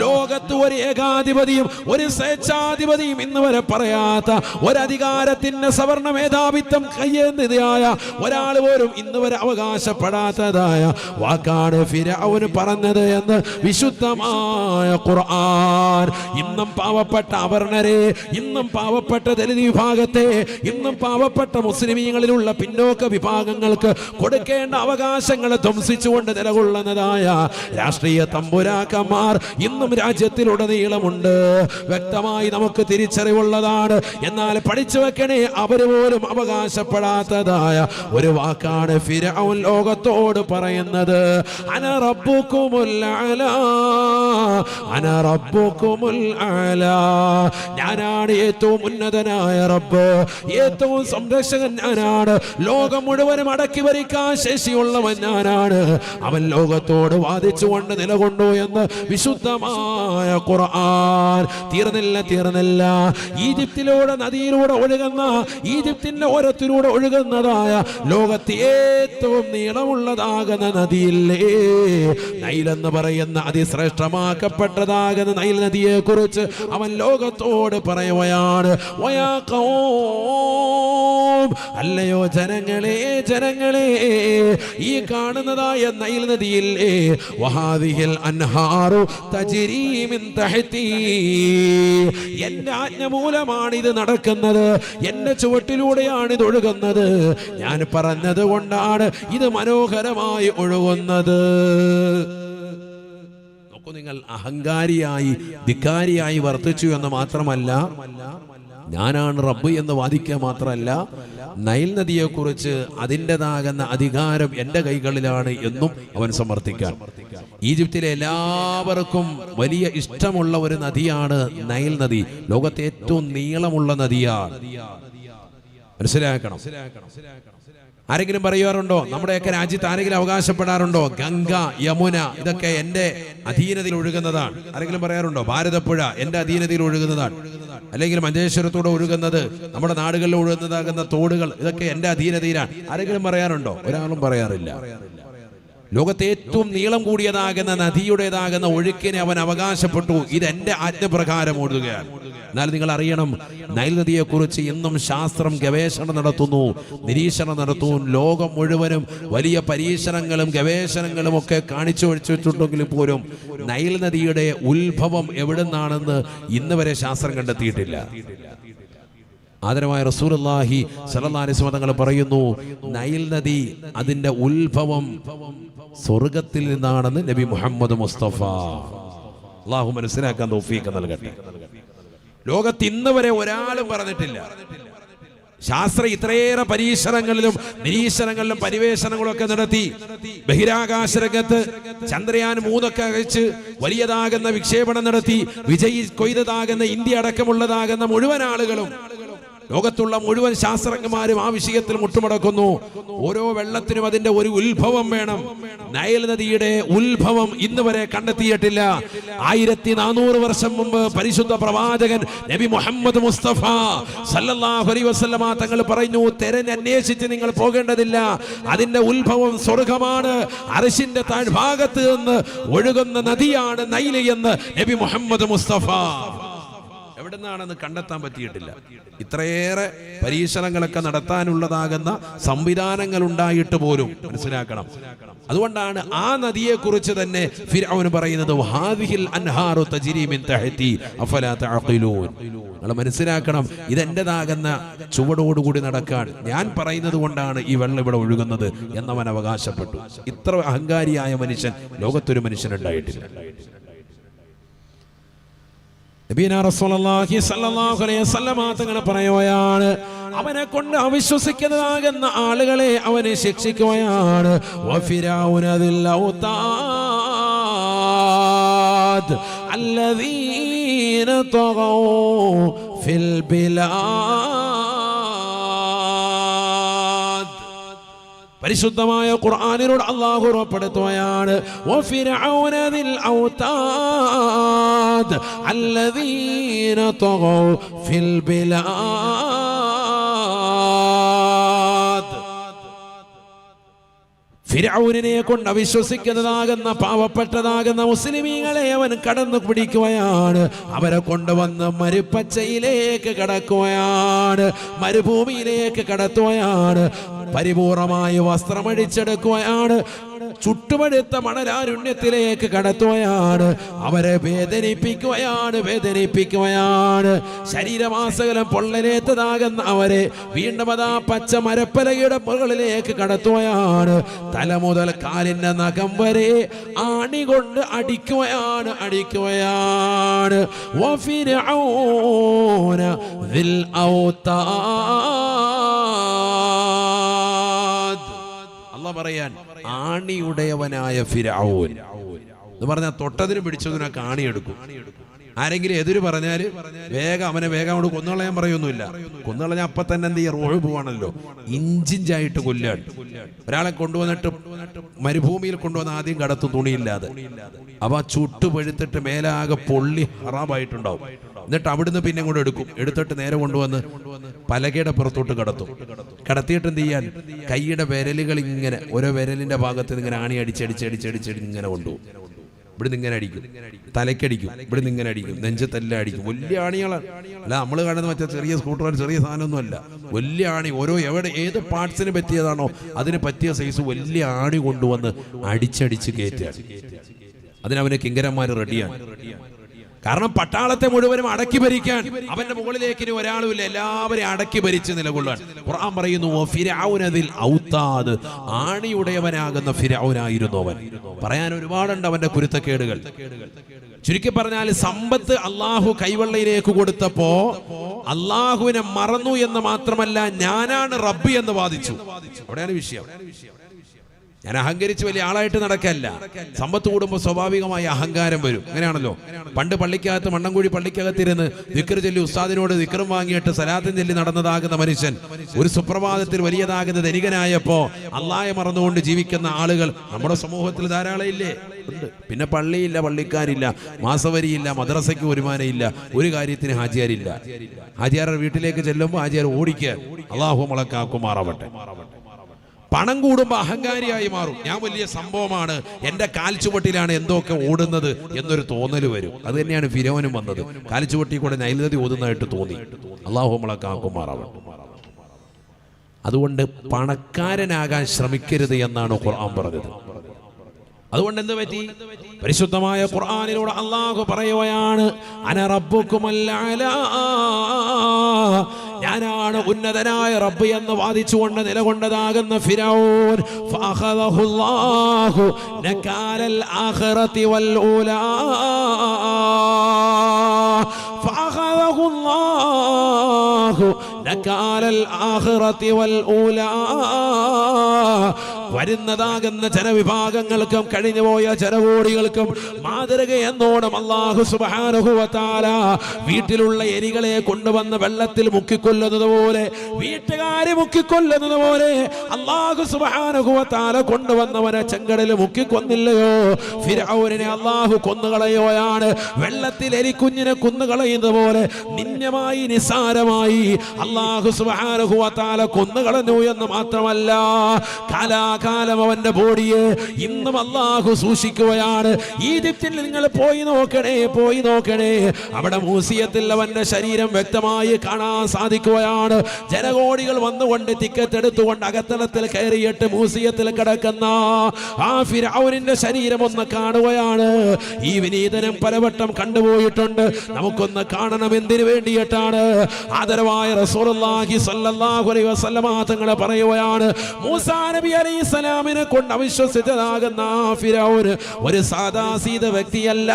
ലോകത്ത് ഒരു ഏകാധിപതിയും ഒരു സ്വേച്ഛാധിപതിയും ഇന്ന് വരെ പറയാത്ത, ഒരധികാരത്തിന്റെ സവർണ മേധാവിത്വം കയ്യേന്തിയായ ഒരാൾ പോലും ഇന്ന് വരെ അവകാശപ്പെടാത്തതായ വാക്കാണ് ഫിർഔൻ പറഞ്ഞത് എന്ന് വിശുദ്ധമായ ഖുർആൻ. ഇന്നും പാവപ്പെട്ട അവർണരെ, ഇന്നും പാവപ്പെട്ട ദലിത് വിഭാഗത്തെ, ഇന്നും പാവപ്പെട്ട മുസ്ലിമീങ്ങളിലുള്ള പിന്നോക്ക വിഭാഗങ്ങൾക്ക് കൊടുക്കേണ്ട അവകാശങ്ങൾ ധ്വംസിച്ചുകൊണ്ട് നിലകൊള്ളുന്നതായ രാഷ്ട്രീയ തമ്പുരാക്കന്മാർ ഇന്നും രാജ്യത്തിലുടനീളമുണ്ട്. വ്യക്തമായി നമുക്ക് തിരിച്ചറിവുള്ളതാണ്. എന്നാൽ പഠിച്ചു വെക്കണേ, അവർ പോലും അവകാശപ്പെടാത്തതായ ഒരു വാക്കാണ് ഫിർഔൻ ലോകത്തോട് പറയുന്നത്. അന റബ്ബുകുമുൽ അലാ, അന റബ്ബുകുമുൽ അലാ. ഞാനാണ് ഏറ്റവും ഉന്നതനായ റബ്ബ്, ഏറ്റവും സംരക്ഷകൻ ഞാനാണ്, ലോകം മുഴുവനും അടക്കി ഭരിക്കാൻ ശേഷിയുള്ളവൻ ഞാനാണ്. അവൻ ലോകത്തോട് വാദിച്ചുകൊണ്ട് നിലകൊണ്ടു എന്ന് വിശുദ്ധമായ ഖുർആൻ. തീർന്നില്ല. ഈജിപ്തിലൂടെ നദിയിലൂടെ ഒഴുകുന്ന, ഈജിപ്തിന്റെ ഓരത്തിലൂടെ ഒഴുകുന്നതായ ലോകത്തെ ഏറ്റവും നീളമുള്ളതാകുന്ന നദിയില്ലേ നൈൽ എന്ന് പറയുന്ന അതിശ്രേഷ്ഠമാക്കപ്പെട്ടതാകുന്ന നൈൽ നദിയെ കുറിച്ച് അവൻ ലോകത്തോട് പറയുകയാണ്. അല്ലയോ ജനങ്ങളെ, ഈ കാണുന്നതായ നൈൽ നദിയില്ലേ, വഹാദിഹിൽ അൻഹാറു തജ്രീ മിൻ തഹ്തി. എന്റെ ആജ്ഞ മൂലമാണ് ഇത് നടക്കുന്നത്, എന്റെ ചുവട്ടിലൂടെയാണ് ഇത് ഒഴുകുന്നത്. ഞാൻ പറഞ്ഞത് കൊണ്ടാണ് ഇത് മനോഹരമായി ഒഴുകുന്നത്. നോക്കൂ നിങ്ങൾ, അഹങ്കാരിയായി ധിക്കാരിയായി വർത്തിച്ചു എന്ന് മാത്രമല്ല, ഞാനാണ് റബ്ബ് എന്ന് വാദിക്കുക മാത്രമല്ല, നൈൽ നദിയെക്കുറിച്ച് അതിൻ്റെതാകുന്ന അധികാരം എൻ്റെ കൈകളിലാണ് എന്നും അവൻ സമർത്ഥിക്കാൻ. ഈജിപ്തിലെ എല്ലാവർക്കും വലിയ ഇഷ്ടമുള്ള ഒരു നദിയാണ് നൈൽ നദി. ലോകത്തെ ഏറ്റവും നീളമുള്ള നദിയാണ്. മനസ്സിലാക്കണം. ആരെങ്കിലും പറയാറുണ്ടോ? നമ്മുടെയൊക്കെ രാജ്യത്ത് ആരെങ്കിലും അവകാശപ്പെടാറുണ്ടോ ഗംഗ, യമുന ഇതൊക്കെ എന്റെ അധീനതയിൽ ഒഴുകുന്നതാണ്? ആരെങ്കിലും പറയാറുണ്ടോ? ഭാരതപ്പുഴ എന്റെ അധീനതയിൽ ഒഴുകുന്നതാണ്, അല്ലെങ്കിൽ മഞ്ചേശ്വരത്തൂടെ ഒഴുകുന്നത്, നമ്മുടെ നാടുകളിൽ ഒഴുകുന്നതാകുന്ന തോടുകൾ ഇതൊക്കെ എന്റെ അധീനതയിലാണ്? ആരെങ്കിലും പറയാറുണ്ടോ? ഒരാളും പറയാറില്ല. ലോകത്തെ ഏറ്റവും നീളം കൂടിയതാകുന്ന നദിയുടേതാകുന്ന ഒഴുക്കിനെ അവൻ അവകാശപ്പെട്ടു, ഇതെന്റെ ആജ്ഞപ്രകാരം ഓടുകയാണ്. എന്നാൽ നിങ്ങൾ അറിയണം, നൈൽ നദിയെക്കുറിച്ച് ഇന്നും ശാസ്ത്രം ഗവേഷണം നടത്തുന്നു, നിരീക്ഷണം നടത്തുന്നു. ലോകം മുഴുവനും വലിയ പരീക്ഷണങ്ങളും ഗവേഷണങ്ങളും ഒക്കെ കാണിച്ചു വെച്ചിട്ടുണ്ടെങ്കിൽ പോലും നൈൽ നദിയുടെ ഉത്ഭവം എവിടുന്നാണെന്ന് ഇന്ന് വരെ ശാസ്ത്രം കണ്ടെത്തിയിട്ടില്ല. ആദരവായ റസൂലുള്ളാഹി സ്വല്ലല്ലാഹു അലൈഹി വസല്ലം തങ്ങൾ പറയുന്നു, നൈൽ നദി അതിന്റെ ഉത്ഭവം സ്വർഗത്തിൽ നിന്നാണെന്ന് നബി മുഹമ്മദ് മുസ്തഫ. അല്ലാഹു മനസ്സിലാക്കാൻ തൗഫീഖ് നൽകട്ടെ. ലോകത്ത് ഇന്ന് വരെ ഒരാളും പറഞ്ഞിട്ടില്ല. ശാസ്ത്രം ഇത്രയേറെ പരീക്ഷണങ്ങളിലും നിരീക്ഷണങ്ങളിലും പരിവേഷണങ്ങളും ഒക്കെ നടത്തി ബഹിരാകാശ രംഗത്ത് ചന്ദ്രയാൻ 3 അയച്ച് വലിയതാകുന്ന വിക്ഷേപണം നടത്തി കൊയ്തതാകുന്ന ഇന്ത്യ അടക്കമുള്ളതാകുന്ന മുഴുവൻ ആളുകളും, ലോകത്തുള്ള മുഴുവൻ ശാസ്ത്രജ്ഞന്മാരും ആ വിഷയത്തിൽ മുട്ടുമടക്കുന്നു. ഓരോ വെള്ളത്തിനും അതിന്റെ ഒരു ഉത്ഭവം വേണം. നൈൽ നദിയുടെ ഉത്ഭവം ഇന്ന് വരെ കണ്ടെത്തിയിട്ടില്ല. 1400 വർഷം മുമ്പ് പരിശുദ്ധ പ്രവാചകൻ നബി മുഹമ്മദ് മുസ്തഫ സല്ലല്ലാഹു അലൈഹി വസല്ലമ തങ്ങൾ പറഞ്ഞു, തെരഞ്ഞന്വേഷിച്ച് നിങ്ങൾ പോകേണ്ടതില്ല, അതിന്റെ ഉത്ഭവം സ്വർഗമാണ്, അർശിന്റെ താഴ്ഭാഗത്ത് നിന്ന് ഒഴുകുന്ന നദിയാണ് നൈൽ എന്ന് നബി മുഹമ്മദ് മുസ്തഫ. എവിടുന്നാണെന്ന് കണ്ടെത്താൻ പറ്റിയിട്ടില്ല. ഇത്രയേറെ പരീക്ഷണങ്ങളൊക്കെ നടത്താനുള്ളതാകുന്ന സംവിധാനങ്ങൾ ഉണ്ടായിട്ട് പോലും മനസ്സിലാക്കണം. അതുകൊണ്ടാണ് ആ നദിയെ കുറിച്ച് തന്നെ ഫിർഔൻ പറയുന്നത്, ഹാദിഹിൽ അൻഹാറു തജ്രി മിൻ തഹ്തി അഫലാ തഅഖിലൂൻ. നിങ്ങൾ മനസ്സിലാക്കണം, ഇതെന്റേതാകുന്ന ചുവടോടുകൂടി നടക്കാൻ ഞാൻ പറയുന്നത് കൊണ്ടാണ് ഈ വെള്ളം ഇവിടെ ഒഴുകുന്നത് എന്നവൻ അവകാശപ്പെട്ടു. ഇത്ര അഹങ്കാരിയായ മനുഷ്യൻ ലോകത്തൊരു മനുഷ്യനുണ്ടായിട്ടില്ല. നബിയനാ റസൂലുള്ളാഹി സ്വല്ലല്ലാഹു അലൈഹി വസല്ലം തങ്ങൾ പറയുകയാണ്, അവനെ കൊണ്ട് അവിശ്വസിക്കുന്നതാകുന്ന ആളുകളെ അവനെ ശിക്ഷിക്കുകയാണ്. വഫിറഔന ദിൽ ഔതാദ് അല്ലദീന തഗൗ ഫിൽ ബിലാദ്. പരിശുദ്ധമായ ഖുർആനിലൂടെ അല്ലാഹു ഉറപ്പെടുത്തുകയാണ്, വഫിറഔന ദിൽ ഔതാദ് അല്ലദീന തഗൗ ഫിൽ ബിലാദ്. ഫിർഔനിനെ കൊണ്ട് അവിശ്വസിക്കുന്നതാകുന്ന പാവപ്പെട്ടതാകുന്ന മുസ്ലിമീങ്ങളെ അവൻ കടന്നു പിടിക്കുകയാണ്. അവരെ കൊണ്ടുവന്ന് മരുപ്പച്ചയിലേക്ക് കടക്കുകയാണ്, മരുഭൂമിയിലേക്ക് കടത്തുകയാണ്, പരിപൂർണമായി വസ്ത്രമടിച്ചെടുക്കുകയാണ്, ചുട്ടുപഴുത്ത മണലാരുണ്യത്തിലേക്ക് കടത്തുകയാണ്. അവരെ വേദനിപ്പിക്കുകയാണ്. ശരീരമാസകലം പൊള്ളലേറ്റതാകുന്ന അവരെ വീണ്ടും അതാ പച്ച മരപ്പലകയുടെ മുകളിലേക്ക് കടത്തുകയാണ്. തല മുതൽ കാലിന്റെ നഖം വരെ ആണി കൊണ്ട് അടിക്കുകയാണ്. വഫിർഔന ദിൽ ഔതാദ്. അല്ലാഹു പറയാൻ, ആണിയുടയവനായ ഫിർഔൻ എന്ന് പറഞ്ഞാൽ തൊട്ടതിനും പിടിച്ചതിനൊക്കെ ആണിയെടുക്കും. ആരെങ്കിലും എതിര് പറഞ്ഞാൽ വേഗം അങ്ങോട്ട് കൊന്നുകളയാൻ പറയൊന്നുമില്ല. കൊന്നുകളഞ്ഞാൽ അപ്പൊ തന്നെ എന്ത് ചെയ്യുക, റോഴ് പോവാണല്ലോ, ഇഞ്ചിഞ്ചായിട്ട് കൊല്ലാണ്. ഒരാളെ കൊണ്ടുവന്നിട്ട് മരുഭൂമിയിൽ കൊണ്ടുവന്ന് ആദ്യം കടത്തും തുണിയില്ലാതെ. അപ്പൊ ചുട്ടുപഴുത്തിട്ട് മേലാകെ പൊള്ളി ഹറാബായിട്ടുണ്ടാവും. എന്നിട്ട് അവിടുന്ന് പിന്നെ കൂടെ എടുത്തിട്ട് നേരെ കൊണ്ടുവന്ന് പലകയുടെ പുറത്തോട്ട് കടത്തിയിട്ട് എന്ത് ചെയ്യാൻ, കൈയുടെ വിരലുകൾ ഇങ്ങനെ ഓരോ വിരലിന്റെ ഭാഗത്ത് ഇങ്ങനെ ആണി അടിച്ചടിച്ചടിച്ചടിച്ചടി ഇങ്ങനെ കൊണ്ടുപോകും. ഇവിടുന്ന് ഇങ്ങനെ അടിക്കും, തലക്കടിക്കും, ഇവിടുന്ന് ഇങ്ങനെ അടിക്കും, നെഞ്ചത്തെല്ലാം അടിക്കും. വലിയ ആണികളാണ്. അല്ല നമ്മൾ കാണുന്ന മറ്റേ ചെറിയ സ്കൂട്ടർ, ചെറിയ സാധനമൊന്നും അല്ല, വലിയ ആണി. ഓരോ ഏത് പാർട്സിന് പറ്റിയതാണോ അതിന് പറ്റിയ സൈസ് വലിയ ആണി കൊണ്ടുവന്ന് അടിച്ചടിച്ച് കയറ്റുകയാണ്. അതിനവന് കിങ്കരന്മാർ റെഡിയാണ്. കാരണം പട്ടാളത്തെ മുഴുവനും അടക്കി ഭരിക്കാൻ അവന്റെ മുകളിലേക്ക് ഇനി ഒരാളുമില്ല, എല്ലാവരെയും അടക്കി ഭരിച്ച് നിലകൊള്ളാൻ. ഖുർആൻ പറയുന്നു, ഫിർഔന ദിൽ ഔതാദ്, ആണിയുടയവനാകുന്ന ഫിർഔനായിരുന്നു അവൻ. പറയാൻ ഒരുപാടുണ്ട് അവന്റെ കുരുത്തക്കേടുകൾ. ചുരുക്കി പറഞ്ഞാൽ, സമ്പത്ത് അള്ളാഹു കൈവെള്ളയിലേക്ക് കൊടുത്തപ്പോ അള്ളാഹുവിനെ മറന്നു എന്ന് മാത്രമല്ല, ഞാനാണ് റബ്ബ് എന്ന് വാദിച്ചു. അവിടെയാണ് വിഷയം. ഞാൻ അഹങ്കരിച്ച് വലിയ ആളായിട്ട് നടക്കല്ല. സമ്പത്ത് കൂടുമ്പോൾ സ്വാഭാവികമായി അഹങ്കാരം വരും. അങ്ങനെയാണല്ലോ. പണ്ട് പള്ളിക്കകത്ത്, മണ്ണൻകുഴി പള്ളിക്കകത്തിരുന്ന് ദിക്ർ ചൊല്ലി ഉസ്താദിനോട് ദിക്റും വാങ്ങിയിട്ട് സലാത്തും ചൊല്ലി നടന്നതാകുന്ന മനുഷ്യൻ ഒരു സുപ്രഭാതത്തിൽ വലിയതാകുന്ന ധനികനായപ്പോ അള്ളാഹയെ മറന്നുകൊണ്ട് ജീവിക്കുന്ന ആളുകൾ നമ്മുടെ സമൂഹത്തിൽ ധാരാളം ഇല്ലേ? ഉണ്ട്. പിന്നെ പള്ളിയില്ല, പള്ളിക്കാരില്ല, മാസവരിയില്ല, മദ്രസയ്ക്ക് വരുമാനമില്ല, ഒരു കാര്യത്തിന് ഹാജിയാരില്ല. ഹാജിയാരുടെ വീട്ടിലേക്ക് ചെല്ലുമ്പോൾ ഹാജിയാർ ഓടിക്കുക. അള്ളാഹു മുളക്കാക്കുമാറാവട്ടെ. പണം കൂടുമ്പോൾ അഹങ്കാരിയായി മാറും. ഞാൻ വലിയ സംഭവമാണ്, എൻ്റെ കാൽച്ചുവട്ടിലാണ് എന്തൊക്കെ ഓടുന്നത് എന്നൊരു തോന്നൽ വരും. അത് തന്നെയാണ് ഫിരൗനും വന്നത്. കാൽച്ചുവട്ടി കൂടെ നൈൽ നദി ഓടുന്നതായിട്ട് തോന്നി. അല്ലാഹു നമ്മളെ കാക്കുമാറാവട്ടെ. അതുകൊണ്ട് പണക്കാരനാകാൻ ശ്രമിക്കരുത് എന്നാണ് ഖുർആൻ പറഞ്ഞത്. അതുകൊണ്ട് എന്ത് പറ്റി? പരിശുദ്ധമായ ഖുർആനിലൂടെ അല്ലാഹു പറയുകയാണ്, അന റബ്ബുക്കുമൽ അലാ, ഞാനാണ് ഉന്നതനായ റബ്ബ് എന്ന് വാദിച്ചുകൊണ്ട് നിലകൊണ്ടതാകുന്ന ഫിരൗൻ, ഫഅഖദഹുല്ലാഹു നകാലൽ ആഖിറതി വൽ ഊലാ, ഫഅഖദഹുല്ലാഹു നകാലൽ ആഖിറതി വൽ ഊലാ. വരുന്നതാകുന്ന ജനവിഭാഗങ്ങൾക്കും കഴിഞ്ഞുപോയ ജനകോടികൾക്കും മാതൃക എന്നോണം അല്ലാഹു സുബ്ഹാനഹു വ തആല വീട്ടിലുള്ള എലികളെ കൊണ്ടുവന്ന് വെള്ളത്തിൽ മുക്കിക്കൊല്ലുന്നത് പോലെ, വീട്ടുകാരെ മുക്കിക്കൊല്ലുന്നത് പോലെ അല്ലാഹു സുബ്ഹാനഹു വ തആല കൊണ്ടുവന്നവനെ ചെങ്കടലിൽ മുക്കിക്കൊന്നില്ലയോ? ഫിർഔനെ അല്ലാഹു കൊന്നുകളയുകയാണ്. വെള്ളത്തിൽ എലിക്കുഞ്ഞിനെ കൊന്നുകളയുന്നത് പോലെ നിന്യമായി നിസാരമായി അല്ലാഹു സുബ്ഹാനഹു വ തആല കൊന്നുകളഞ്ഞു എന്ന് മാത്രമല്ല, കാലം അവന്റെ ബോഡിയെ ഇന്നും അല്ലാഹു സൂക്ഷിക്കുകയാണ്. ഈജിപ്തിൽ നിങ്ങൾ പോയി നോക്കണേ, അവിടെ മ്യൂസിയത്തിൽ അവന്റെ ശരീരം വ്യക്തമായി കാണാൻ സാധിക്കുകയാണ്. ജനകോടികൾ വന്നുകൊണ്ട് ടിക്കറ്റ് എടുത്തുകൊണ്ട് അകത്തളത്തിൽ കയറിയിട്ട് മ്യൂസിയത്തിൽ കിടക്കുന്ന ആ ഫിർഔനിന്റെ ശരീരം ഒന്ന് കാണുകയാണ്. ഈ വിനീതനം പലവട്ടം കണ്ടുപോയിട്ടുണ്ട്. നമുക്കൊന്ന് കാണണം. എന്തിനു വേണ്ടിയിട്ടാണ്? ആദരവായ റസൂലുള്ളാഹി സ്വല്ലല്ലാഹു അലൈഹി വസല്ലമ തങ്ങൾ പറയുകയാണ്, മൂസാ നബി അലൈഹി സലാമിനെ കൊണ്ട് അവിശ്വസിച്ചതാകുന്ന ഫിറഔൻ ഒരു സാദാസീത വ്യക്തിയല്ല,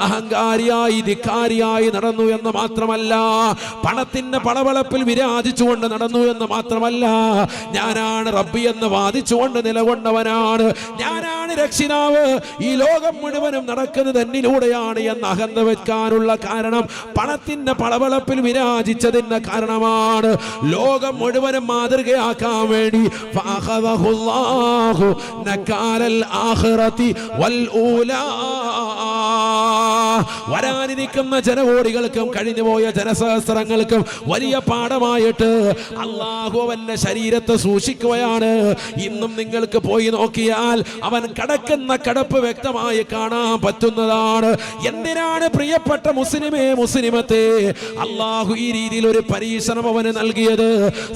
അഹങ്കാരിയായി ധിക്കാരിയായി നടന്നു എന്ന് മാത്രമല്ല, പണത്തിന്റെ പളവളപ്പിൽ വിരാജിച്ചുകൊണ്ട് നടന്നു എന്ന് മാത്രമല്ല, ഞാനാണ് റബ്ബി എന്ന് വാദിച്ചുകൊണ്ട് നിലകൊണ്ടവനാണ്, ഞാനാണ് രക്ഷിതാവ്, ഈ ലോകം മുഴുവനും നടക്കുന്നത് എന്നിലൂടെയാണ് എന്ന് അഹന്ത വെക്കാനുള്ള കാരണം പണത്തിന്റെ പളവളപ്പിൽ വിരാജിച്ചതിന്റെ കാരണമാണ്. ലോകം മുഴുവനും മാതൃകയാക്കാൻ വേണ്ടി ഫഅഖദഹുല്ലാഹു നകാലൽ ആഖിറതി വൽ ഊലാ. വരാനിരിക്കുന്ന ജനകോടികൾക്കും കഴിഞ്ഞുപോയ ജനസഹസ്രങ്ങൾക്കും വലിയ പാഠമായിട്ട് അല്ലാഹു അവന്റെ ശരീരത്തെ സൂക്ഷിക്കുകയാണ്. ഇന്നും നിങ്ങൾക്ക് പോയി നോക്കിയാൽ അവൻ കിടക്കുന്ന കിടപ്പ് വ്യക്തമായി കാണാൻ പറ്റുന്നതാണ്. എന്തിനാണ് പ്രിയപ്പെട്ട മുസ്ലിമത്തെ അല്ലാഹു ഈ രീതിയിൽ ഒരു പരീക്ഷണം അവന് നൽകിയത്?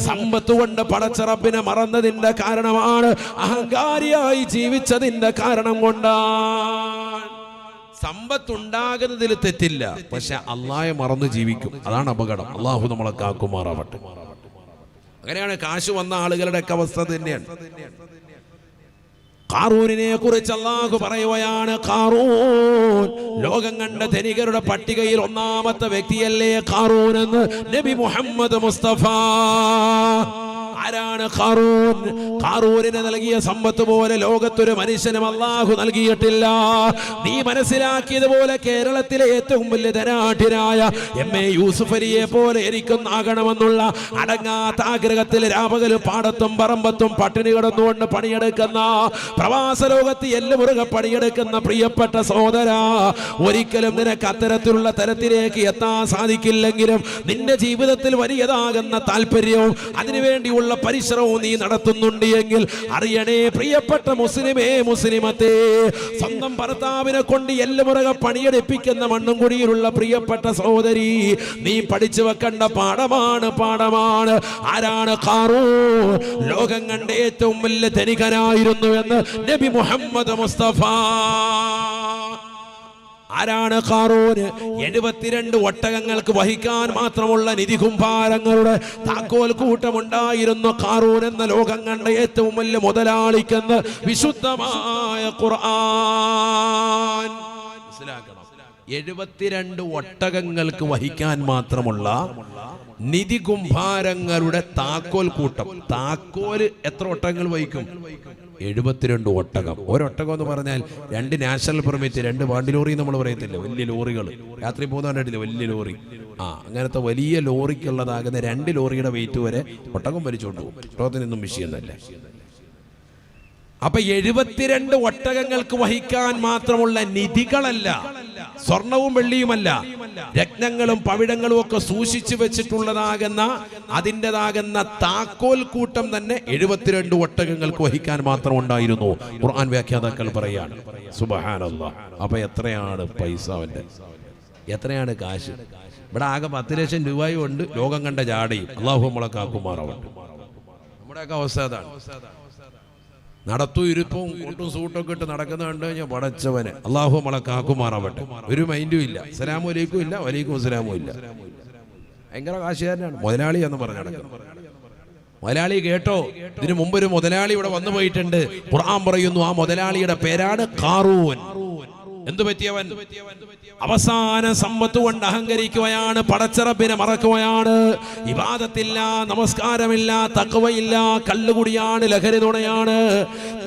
സമ്പത്ത് കൊണ്ട് പടച്ച റബ്ബിനെ മറന്നതിന്റെ കാരണമാണ്, അഹങ്കാരിയായി ജീവിച്ചതിന്റെ കാരണം കൊണ്ടാണ്. സമ്പത്തുണ്ടാകുന്നതിൽ തെറ്റില്ല, പക്ഷെ അള്ളാഹയെ മറന്ന് ജീവിക്കും, അതാണ് അപകടം. അള്ളാഹു നമ്മളെ കാക്കുമാറാവട്ടെ. അങ്ങനെയാണ് കാശ് വന്ന ആളുകളുടെ ഒക്കെ അവസ്ഥ തന്നെയാണ്. ഖാറൂനിനെ കുറിച്ച് അല്ലാഹു പറയുകയാണ്, ഖാറൂൻ ലോകം കണ്ട ധനികരുടെ പട്ടികയിൽ ഒന്നാമത്തെ വ്യക്തിയല്ലേ ഖാറൂൻ എന്ന് നബി മുഹമ്മദ് മുസ്തഫ. ആരാണ് ഖാറൂൻ? ഖാറൂനിന് നൽകിയ സമ്പത്ത് പോലെ ലോകത്തൊരു മനുഷ്യനും അല്ലാഹു നൽകിയിട്ടില്ല. നീ മനസ്സിലാക്കിയതുപോലെ കേരളത്തിലെ ഏറ്റവും വലിയ ധനാഢ്യനായ എം.എ. യൂസുഫ് അലിയെ പോലെ എനിക്കൊന്നാകണമെന്നുള്ള അടങ്ങാത്ത ആഗ്രഹത്തിൽ രാപകലും പാടത്തും പറമ്പത്തും പട്ടിണി കിടന്നുകൊണ്ട് പണിയെടുക്കുന്ന, പ്രവാസ ലോകത്ത് എല്ലുമുറുകെ പണിയെടുക്കുന്ന പ്രിയപ്പെട്ട സഹോദര, ഒരിക്കലും നിനക്ക് അത്തരത്തിലുള്ള തരത്തിലേക്ക് എത്താൻ സാധിക്കില്ലെങ്കിലും നിന്റെ ജീവിതത്തിൽ വലിയതാകുന്ന താല്പര്യവും അതിനുവേണ്ടിയുള്ള പരിശ്രമവും നീ നടത്തുന്നുണ്ട് എങ്കിൽ അറിയണേ പ്രിയപ്പെട്ട മുസ്ലിമത്തെ, സ്വന്തം ഭർത്താവിനെ കൊണ്ട് എല്ലുമുറകെ പണിയെടുപ്പിക്കുന്ന മണ്ണുംകുടിയിലുള്ള പ്രിയപ്പെട്ട സഹോദരി, നീ പഠിച്ചു വെക്കേണ്ട പാഠമാണ്. ആരാണ് ഖാറൂൻ? ലോകം കണ്ട ഏറ്റവും വലിയ ധനികനായിരുന്നു എന്ന് നബി മുഹമ്മദ് മുസ്തഫ. ആരാണ് ഖാറൂൻ? 72 ഒട്ടകങ്ങൾക്ക് വഹിക്കാൻ മാത്രമുള്ള നിധി കുംഭാരങ്ങളുടെ താക്കോൽ കൂട്ടമുണ്ടായിരുന്നു ഖാറൂൻ എന്ന ലോകം കണ്ട ഏറ്റവും വലിയ മുതലാളിക്കെന്ന് വിശുദ്ധമായ ഖുർആൻ. മനസ്സിലാക്കണം, 72 ഒട്ടകങ്ങൾക്ക് വഹിക്കാൻ മാത്രമുള്ള നിധി കുംഭാരങ്ങളുടെ താക്കോൽ കൂട്ടം. താക്കോല് എത്ര ഒട്ടകങ്ങൾ വഹിക്കും? 72 ഒട്ടകം. ഒരൊട്ടകം എന്ന് പറഞ്ഞാൽ 2 നാഷണൽ പെർമിറ്റ്, 2 വണ്ടി ലോറി നമ്മൾ പറയത്തില്ല, വലിയ ലോറികൾ രാത്രി പോകുന്ന കണ്ടിട്ടില്ല, വലിയ ലോറി. അങ്ങനത്തെ വലിയ ലോറിക്കുള്ളതാകുന്ന 2 ലോറിയുടെ വെയിറ്റ് വരെ ഒട്ടകം വലിച്ചുകൊണ്ട് പോകും. ഒട്ടകത്തിനൊന്നും വിഷയമൊന്നുമല്ല. അപ്പൊ 72 ഒട്ടകങ്ങൾക്ക് വഹിക്കാൻ മാത്രമുള്ള നിധികളല്ല, സ്വർണവും വെള്ളിയുമല്ല, രത്നങ്ങളും പവിഴങ്ങളും ഒക്കെ സൂക്ഷിച്ചു വെച്ചിട്ടുള്ളതാകുന്ന അതിൻ്റെതാകുന്ന താക്കോൽ കൂട്ടം തന്നെ 72 ഒട്ടകങ്ങൾക്ക് വഹിക്കാൻ മാത്രം ഉണ്ടായിരുന്നു. ഖുർആൻ വ്യാഖ്യാതാക്കൾ പറയാണ്. സുബ്ഹാനല്ലാഹ്. അപ്പൊ എത്രയാണ് പൈസ അവന്റെ, എത്രയാണ് കാശ്? ഇവിടെ ആകെ 10 ലക്ഷം രൂപയും ഉണ്ട്, ലോകം കണ്ട ജാടയും. അള്ളാഹു നമ്മളെ കാക്കുമാറാവട്ടെ. നമ്മുടെയൊക്കെ അവസ്ഥ അതാണ്. നടത്തും ഇരുപ്പവും കൂട്ടും സൂട്ടൊക്കെ ഇട്ട് നടക്കുന്ന കണ്ടു കഴിഞ്ഞാൽ പടച്ചവനെ. അള്ളാഹു നമ്മളെ കാക്കുമാറാവട്ടെ. ഒരു മൈൻഡും ഇല്ല, അസ്സലാമു അലൈക്കും ഇല്ല, വലൈക്കും അസ്സലാമും ഇല്ല. ഭയങ്കര കാശുകാരനാണ് മുതലാളി എന്ന് പറഞ്ഞ് നടക്കുന്നത്. മുതലാളി കേട്ടോ, ഇതിനു മുമ്പ് ഒരു മുതലാളി ഇവിടെ വന്നു പോയിട്ടുണ്ട്. ഖുർആൻ പറയുന്നു ആ മുതലാളിയുടെ പേരാണ് ഖാറൂൻ. എന്തു പറ്റിയവൻ? അവസാന സമ്പത്ത് കൊണ്ട് അഹങ്കരിക്കുകയാണ്, പടച്ചറബിനെ മറക്കുകയാണ്, ഇബാദത്തില്ല, നമസ്കാരമില്ല, തഖ്വയില്ല, കള്ളുകുടിയാണ്, ലഹരി നുണയാണ്.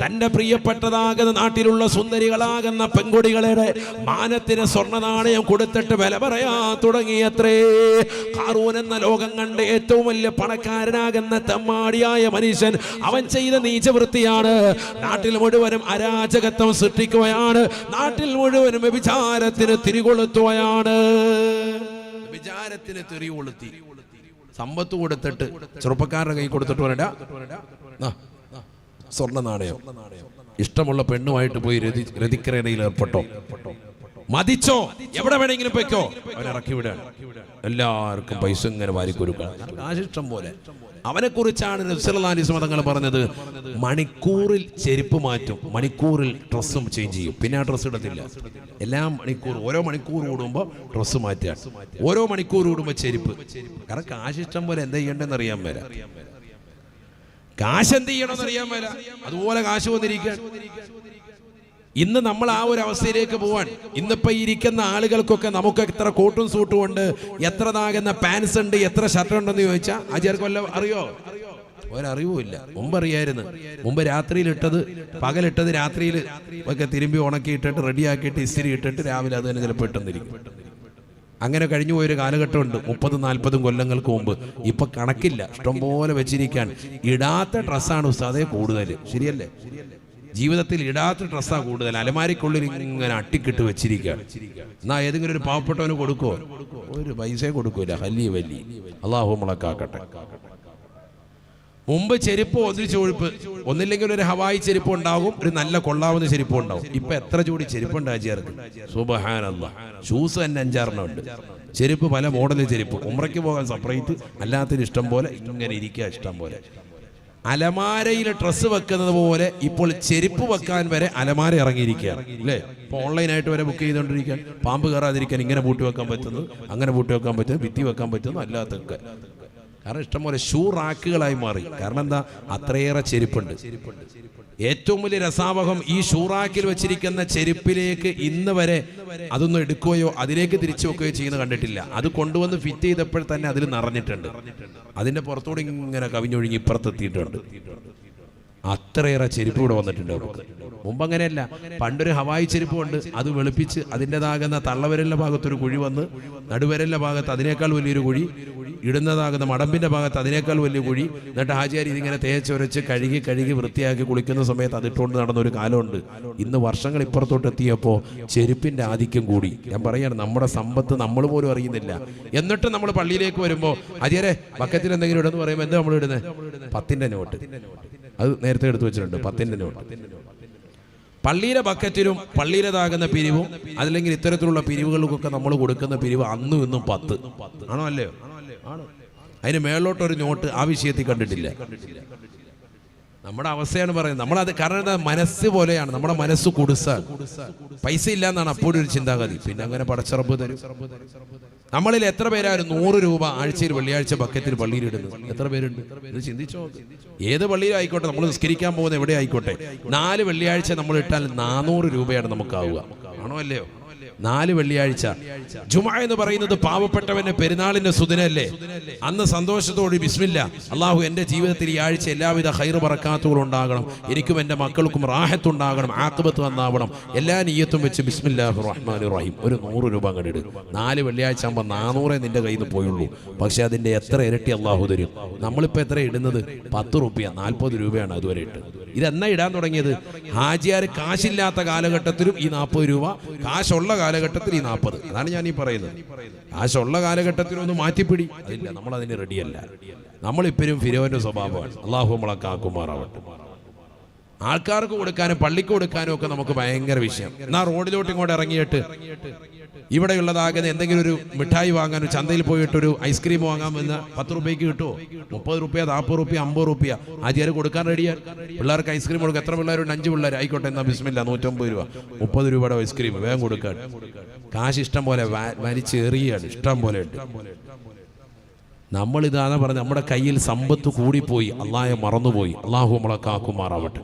തന്റെ പ്രിയപ്പെട്ടതാകുന്ന നാട്ടിലുള്ള സുന്ദരികളാകുന്ന പെൺകുടികളുടെ മാനത്തിന് സ്വർണ്ണ നാണയം കൊടുത്തിട്ട് വില പറയാൻ തുടങ്ങിയത്രേ. ഖാറൂൻ എന്ന ലോകം കണ്ട ഏറ്റവും വലിയ പണക്കാരനാകുന്ന തെമ്മാടിയായ മനുഷ്യൻ അവൻ ചെയ്ത നീചവൃത്തിയാണ്. നാട്ടിൽ മുഴുവനും അരാജകത്വം സൃഷ്ടിക്കുകയാണ്, നാട്ടിൽ മുഴുവനും വ്യഭിചാരത്തിന് തിരികൊളുത്തുകയാണ്. വ്യഭിചാരത്തിന് തിരികൊളുത്തി സമ്പത്ത് കൊടുത്തിട്ട് ചെറുപ്പക്കാരുടെ കൈ കൊടുത്തിട്ട് വരടാ സ്വർണ്ണ നാണയം. ഇഷ്ടമുള്ള പെണ്ണുമായിട്ട് പോയി രതിക്രേണയിൽ ഏർപ്പെട്ടോ, മതിച്ചോ, എവിടെ വേണമെങ്കിലും പൊയ്ക്കോ, അവനിറക്കി വിടാൻ. എല്ലാവർക്കും പൈസ ഇങ്ങനെ വാരിക്കൊടുക്കാൻ ആശിഷ്ടം പോലെ. അവനെ കുറിച്ചാണ് നബി സല്ലല്ലാഹു അലൈഹി വസല്ലം തങ്ങൾ പറഞ്ഞത്, മണിക്കൂറിൽ ചെരുപ്പ് മാറ്റും, മണിക്കൂറിൽ ഡ്രസ്സും ചേഞ്ച് ചെയ്യും. പിന്നെ ആ ഡ്രസ്സ് ഇടത്തില്ല. എല്ലാ മണിക്കൂറും, ഓരോ മണിക്കൂർ കൂടുമ്പോൾ ഡ്രസ്സ് മാറ്റുക, ഓരോ മണിക്കൂർ കൂടുമ്പോൾ ചെരുപ്പ്. കാരണം കാശിഷ്ടം പോലെ എന്താ ചെയ്യേണ്ടതെന്ന് അറിയാൻ മേല, കാശ് എന്ത് ചെയ്യണമെന്ന് അറിയാൻ മേല. അതുപോലെ കാശ് വന്നിരിക്കാൻ. ഇന്ന് നമ്മൾ ആ ഒരു അവസ്ഥയിലേക്ക് പോവാൻ. ഇന്നിപ്പോ ഇരിക്കുന്ന ആളുകൾക്കൊക്കെ നമുക്ക് എത്ര കോട്ടും സൂട്ടും ഉണ്ട്, എത്ര നാകുന്ന പാൻസ് ഉണ്ട്, എത്ര ഷർട്ട് ഉണ്ടെന്ന് ചോദിച്ചാൽ അജർക്ക് വല്ലതും അറിയോ? ഒരറിവുമില്ല. മുമ്പ് അറിയായിരുന്നു. മുമ്പ് രാത്രിയിൽ ഇട്ടത് പകലിട്ടത് രാത്രിയിൽ ഒക്കെ തിരുമ്പി ഉണക്കിയിട്ടിട്ട് റെഡിയാക്കിയിട്ട് ഇസ്തിരി ഇട്ടിട്ട് രാവിലെ അത് തന്നെ ചിലപ്പോൾ ഇട്ടെന്നിരിക്കും. അങ്ങനെ കഴിഞ്ഞു പോയൊരു കാലഘട്ടമുണ്ട് 30-40 കൊല്ലങ്ങൾക്ക് മുമ്പ്. ഇപ്പൊ കണക്കില്ല, ഇഷ്ടംപോലെ വെച്ചിരിക്കാൻ. ഇടാത്ത ഡ്രസ്സാണ് ഉസ്താദേ കൂടുതൽ. ശരിയല്ലേ? ജീവിതത്തിൽ ഇടാത്ത ഡ്രസ്സാണ് കൂടുതൽ. അലമാരിക്കുള്ളിൽ ഇങ്ങനെ അട്ടിക്കിട്ട് വെച്ചിരിക്കുകയാണ്. എന്നാ ഏതെങ്കിലും ഒരു പാവപ്പെട്ടവന് കൊടുക്കോ? ഒരു പൈസ കൊടുക്കൂല. ഹല്ലി വല്ലി. അള്ളാഹു മുളക്കാക്കട്ടെ. മുമ്പ് ചെരുപ്പ് ഒന്നിച്ചൊഴുപ്പ്, ഒന്നില്ലെങ്കിൽ ഒരു ഹവായി ചെരുപ്പ് ഉണ്ടാകും, ഒരു നല്ല കൊള്ളാവുന്ന ചെരുപ്പ് ഉണ്ടാവും. ഇപ്പൊ എത്ര ജോഡി ചെരുപ്പുണ്ട് ആചാർക്ക്? സുബ്ഹാനല്ലാഹ്. ഷൂസ് തന്നെ 5-6 ഉണ്ട്. ചെരുപ്പ് പല മോഡൽ ചെരുപ്പ്. ഉംറയ്ക്ക് പോകാൻ സെപ്പറേറ്റ്, അല്ലാത്തൊരു ഇഷ്ടം പോലെ ഇങ്ങനെ ഇരിക്കുക ഇഷ്ടം പോലെ. അലമാരയിൽ ഡ്രസ്സ് വെക്കുന്നത് പോലെ ഇപ്പോൾ ചെരുപ്പ് വെക്കാൻ വരെ അലമാര ഇറങ്ങിയിരിക്കുകയാണ് അല്ലേ? ഇപ്പൊ ഓൺലൈനായിട്ട് വരെ ബുക്ക് ചെയ്തുകൊണ്ടിരിക്കാൻ. പാമ്പ് കയറാതിരിക്കാൻ ഇങ്ങനെ പൂട്ടി വെക്കാൻ പറ്റുന്നു, അങ്ങനെ പൂട്ടി വെക്കാൻ പറ്റുന്നു, ഭിത്തി വെക്കാൻ പറ്റുന്നു, അല്ലാത്തൊക്കെ. കാരണം ഇഷ്ടംപോലെ ഷൂ റാക്കുകളായി മാറി. കാരണം എന്താ? അത്രയേറെ ചെരുപ്പുണ്ട്. ഏറ്റവും വലിയ രസാവഹം, ഈ ഷൂറാക്കിൽ വെച്ചിരിക്കുന്ന ചെരുപ്പിലേക്ക് ഇന്ന് വരെ അതൊന്നും എടുക്കുകയോ അതിലേക്ക് തിരിച്ചു വെക്കുകയോ ചെയ്യുന്നത് കണ്ടിട്ടില്ല. അത് കൊണ്ടുവന്ന് ഫിറ്റ് ചെയ്തപ്പോൾ തന്നെ അതിൽ നിറഞ്ഞിട്ടുണ്ട്. അതിന്റെ പുറത്തോടെ ഇങ്ങനെ കവിഞ്ഞൊഴുകി ഇപ്പുറത്തെത്തിയിട്ടുണ്ട്. അത്രയേറെ ചെരുപ്പ് ഇവിടെ വന്നിട്ടുണ്ട് അവർക്ക്. മുമ്പ് അങ്ങനെയല്ല. പണ്ടൊരു ഹവായി ചെരുപ്പ് കൊണ്ട് അത് വെളുപ്പിച്ച് അതിൻ്റെതാകുന്ന തള്ളവിരലിന്റെ ഭാഗത്തൊരു കുഴി വന്ന്, നടുവിരലിന്റെ ഭാഗത്ത് അതിനേക്കാൾ വലിയൊരു കുഴി, ഇടുന്നതാകുന്ന മടമ്പിന്റെ ഭാഗത്ത് അതിനേക്കാൾ വലിയ കുഴി. എന്നിട്ട് ഹാജിയാരി ഇതിങ്ങനെ തേച്ചൊരച്ച് കഴുകി വൃത്തിയാക്കി കുളിക്കുന്ന സമയത്ത് അതിട്ടുകൊണ്ട് നടന്നൊരു കാലമുണ്ട്. ഇന്ന് വർഷങ്ങൾ ഇപ്പുറത്തോട്ട് എത്തിയപ്പോൾ ചെരുപ്പിന്റെ ആധിക്യം കൂടി. ഞാൻ പറയാണ്, നമ്മുടെ സമ്പത്ത് നമ്മൾ പോലും അറിയുന്നില്ല. എന്നിട്ട് നമ്മൾ പള്ളിയിലേക്ക് വരുമ്പോൾ ഹാജിയാരെ ബക്കറ്റിൽ എന്തെങ്കിലും ഇടുന്ന് പറയുമ്പോൾ എന്താ നമ്മൾ ഇടുന്നത്? 10ന്റെ നോട്ട്. അത് നേരത്തെ എടുത്തു വെച്ചിട്ടുണ്ട്, 10ന്റെ നോട്ട്. പള്ളിയിലെ ബക്കറ്റിലും പള്ളിയിലേതാകുന്ന പിരിവും അതല്ലെങ്കിൽ ഇത്തരത്തിലുള്ള പിരിവുകൾക്കൊക്കെ നമ്മൾ കൊടുക്കുന്ന പിരിവ് അന്നും ഇന്നും 10 ആണോ അല്ലയോ? ആണ്. അതിന് മേളോട്ടൊരു നോട്ട് ആ വിഷയത്തിൽ കണ്ടിട്ടില്ല. നമ്മുടെ അവസ്ഥയാണ് പറയുന്നത്. നമ്മളത് കാരണം എന്താ? മനസ്സ് പോലെയാണ്. നമ്മുടെ മനസ്സ് കുടുസാണ്. പൈസ ഇല്ല എന്നാണ് അപ്പോഴും ഒരു ചിന്താഗതി. പിന്നെ അങ്ങനെ പടച്ചറബ് തരും. നമ്മളിൽ എത്ര പേരാരും 100 രൂപ ആഴ്ചയിൽ വെള്ളിയാഴ്ച ബക്കറ്റിൽ പള്ളിയിൽ ഇടുന്നത്? എത്ര പേരുണ്ട്? ഇത് ചിന്തിച്ചോ. ഏത് പള്ളിയിലായിക്കോട്ടെ, നമ്മൾ നിസ്കരിക്കാൻ പോകുന്ന എവിടെ ആയിക്കോട്ടെ, 4 വെള്ളിയാഴ്ച നമ്മൾ ഇട്ടാൽ 400 രൂപയാണ് നമുക്കാവുക. ആണോ അല്ലയോ? 4 വെള്ളിയാഴ്ച. ജുമുഅ എന്ന് പറയുന്നത് പാവപ്പെട്ടവന്റെ പെരുന്നാളിന്റെ സുദിനല്ലേ? അന്ന് സന്തോഷത്തോടെ ബിസ്മില്ല, അള്ളാഹു എൻ്റെ ജീവിതത്തിൽ ഈ ആഴ്ച എല്ലാവിധ ഖൈർ ബറക്കാത്തുകളും ഉണ്ടാകണം, എനിക്കും എൻ്റെ മക്കൾക്കും റാഹത്ത് ഉണ്ടാകണം, ആഖിബത്ത് നന്നാവണം, എല്ലാ നിയ്യത്തും വെച്ച് ബിസ്മില്ലാഹിർ റഹ്മാനിർ റഹീം ഒരു 100 രൂപ കണ്ടിട്. 4 വെള്ളിയാഴ്ച ആകുമ്പോൾ 400 നിന്റെ കയ്യിൽ നിന്ന് പോയുള്ളൂ. പക്ഷെ അതിന്റെ എത്ര ഇരട്ടി അള്ളാഹു തരും. നമ്മളിപ്പോൾ എത്ര ഇടുന്നത്? 10 രൂപ, 40 രൂപയാണ് അതുവരെ ഇട്ട്. ഇതെന്നാ ഇടാൻ തുടങ്ങിയത്? ഹാജിയാർ കാശില്ലാത്ത കാലഘട്ടത്തിലും ഈ 40 രൂപ, കാശുള്ള കാലഘട്ടത്തിൽ ഈ 40. അതാണ് ഞാൻ ഈ പറയുന്നത്. കാശുള്ള കാലഘട്ടത്തിലൊന്ന് മാറ്റിപ്പിടി, അതില്ല, നമ്മൾ അതിന് റെഡിയല്ല. നമ്മളിപ്പോഴും ഫിരോന്റെ സ്വഭാവമാണ്. അള്ളാഹു നമ്മളെ കാക്കുമാറാവട്ടെ. ആൾക്കാർക്ക് കൊടുക്കാനും പള്ളിക്ക് കൊടുക്കാനും ഒക്കെ നമുക്ക് ഭയങ്കര വിഷയം. എന്നാൽ റോഡിലോട്ട് ഇങ്ങോട്ട് ഇറങ്ങിയിട്ട് ഇവിടെയുള്ളതാകുന്ന എന്തെങ്കിലും ഒരു മിഠായി വാങ്ങാനും ചന്തയിൽ പോയിട്ടൊരു ഐസ്ക്രീം വാങ്ങാമെന്ന് 10 രൂപയ്ക്ക് കിട്ടുമോ? 30 രൂപ, 40 രൂപ, 50 രൂപ ആദ്യം കൊടുക്കാൻ റെഡിയാണ്. പിള്ളേർക്ക് ഐസ്ക്രീം കൊടുക്കുക. എത്ര പിള്ളേരുണ്ട്? 5 പിള്ളേർ. ആയിക്കോട്ടെ, എന്നാ ബിസ്മില്ല, 150 രൂപ, 30 രൂപയുടെ ഐസ്ക്രീം വേഗം കൊടുക്കാൻ. കാശ് ഇഷ്ടം പോലെ വലിച്ചെറിയാണ്, ഇഷ്ടം പോലെ ഉണ്ട്. നമ്മളിതാണ് പറഞ്ഞത്, നമ്മുടെ കയ്യിൽ സമ്പത്ത് കൂടിപ്പോയി, അള്ളാഹയെ മറന്നുപോയി. അള്ളാഹു നമ്മളെ കാക്കുമാറാവട്ടെ.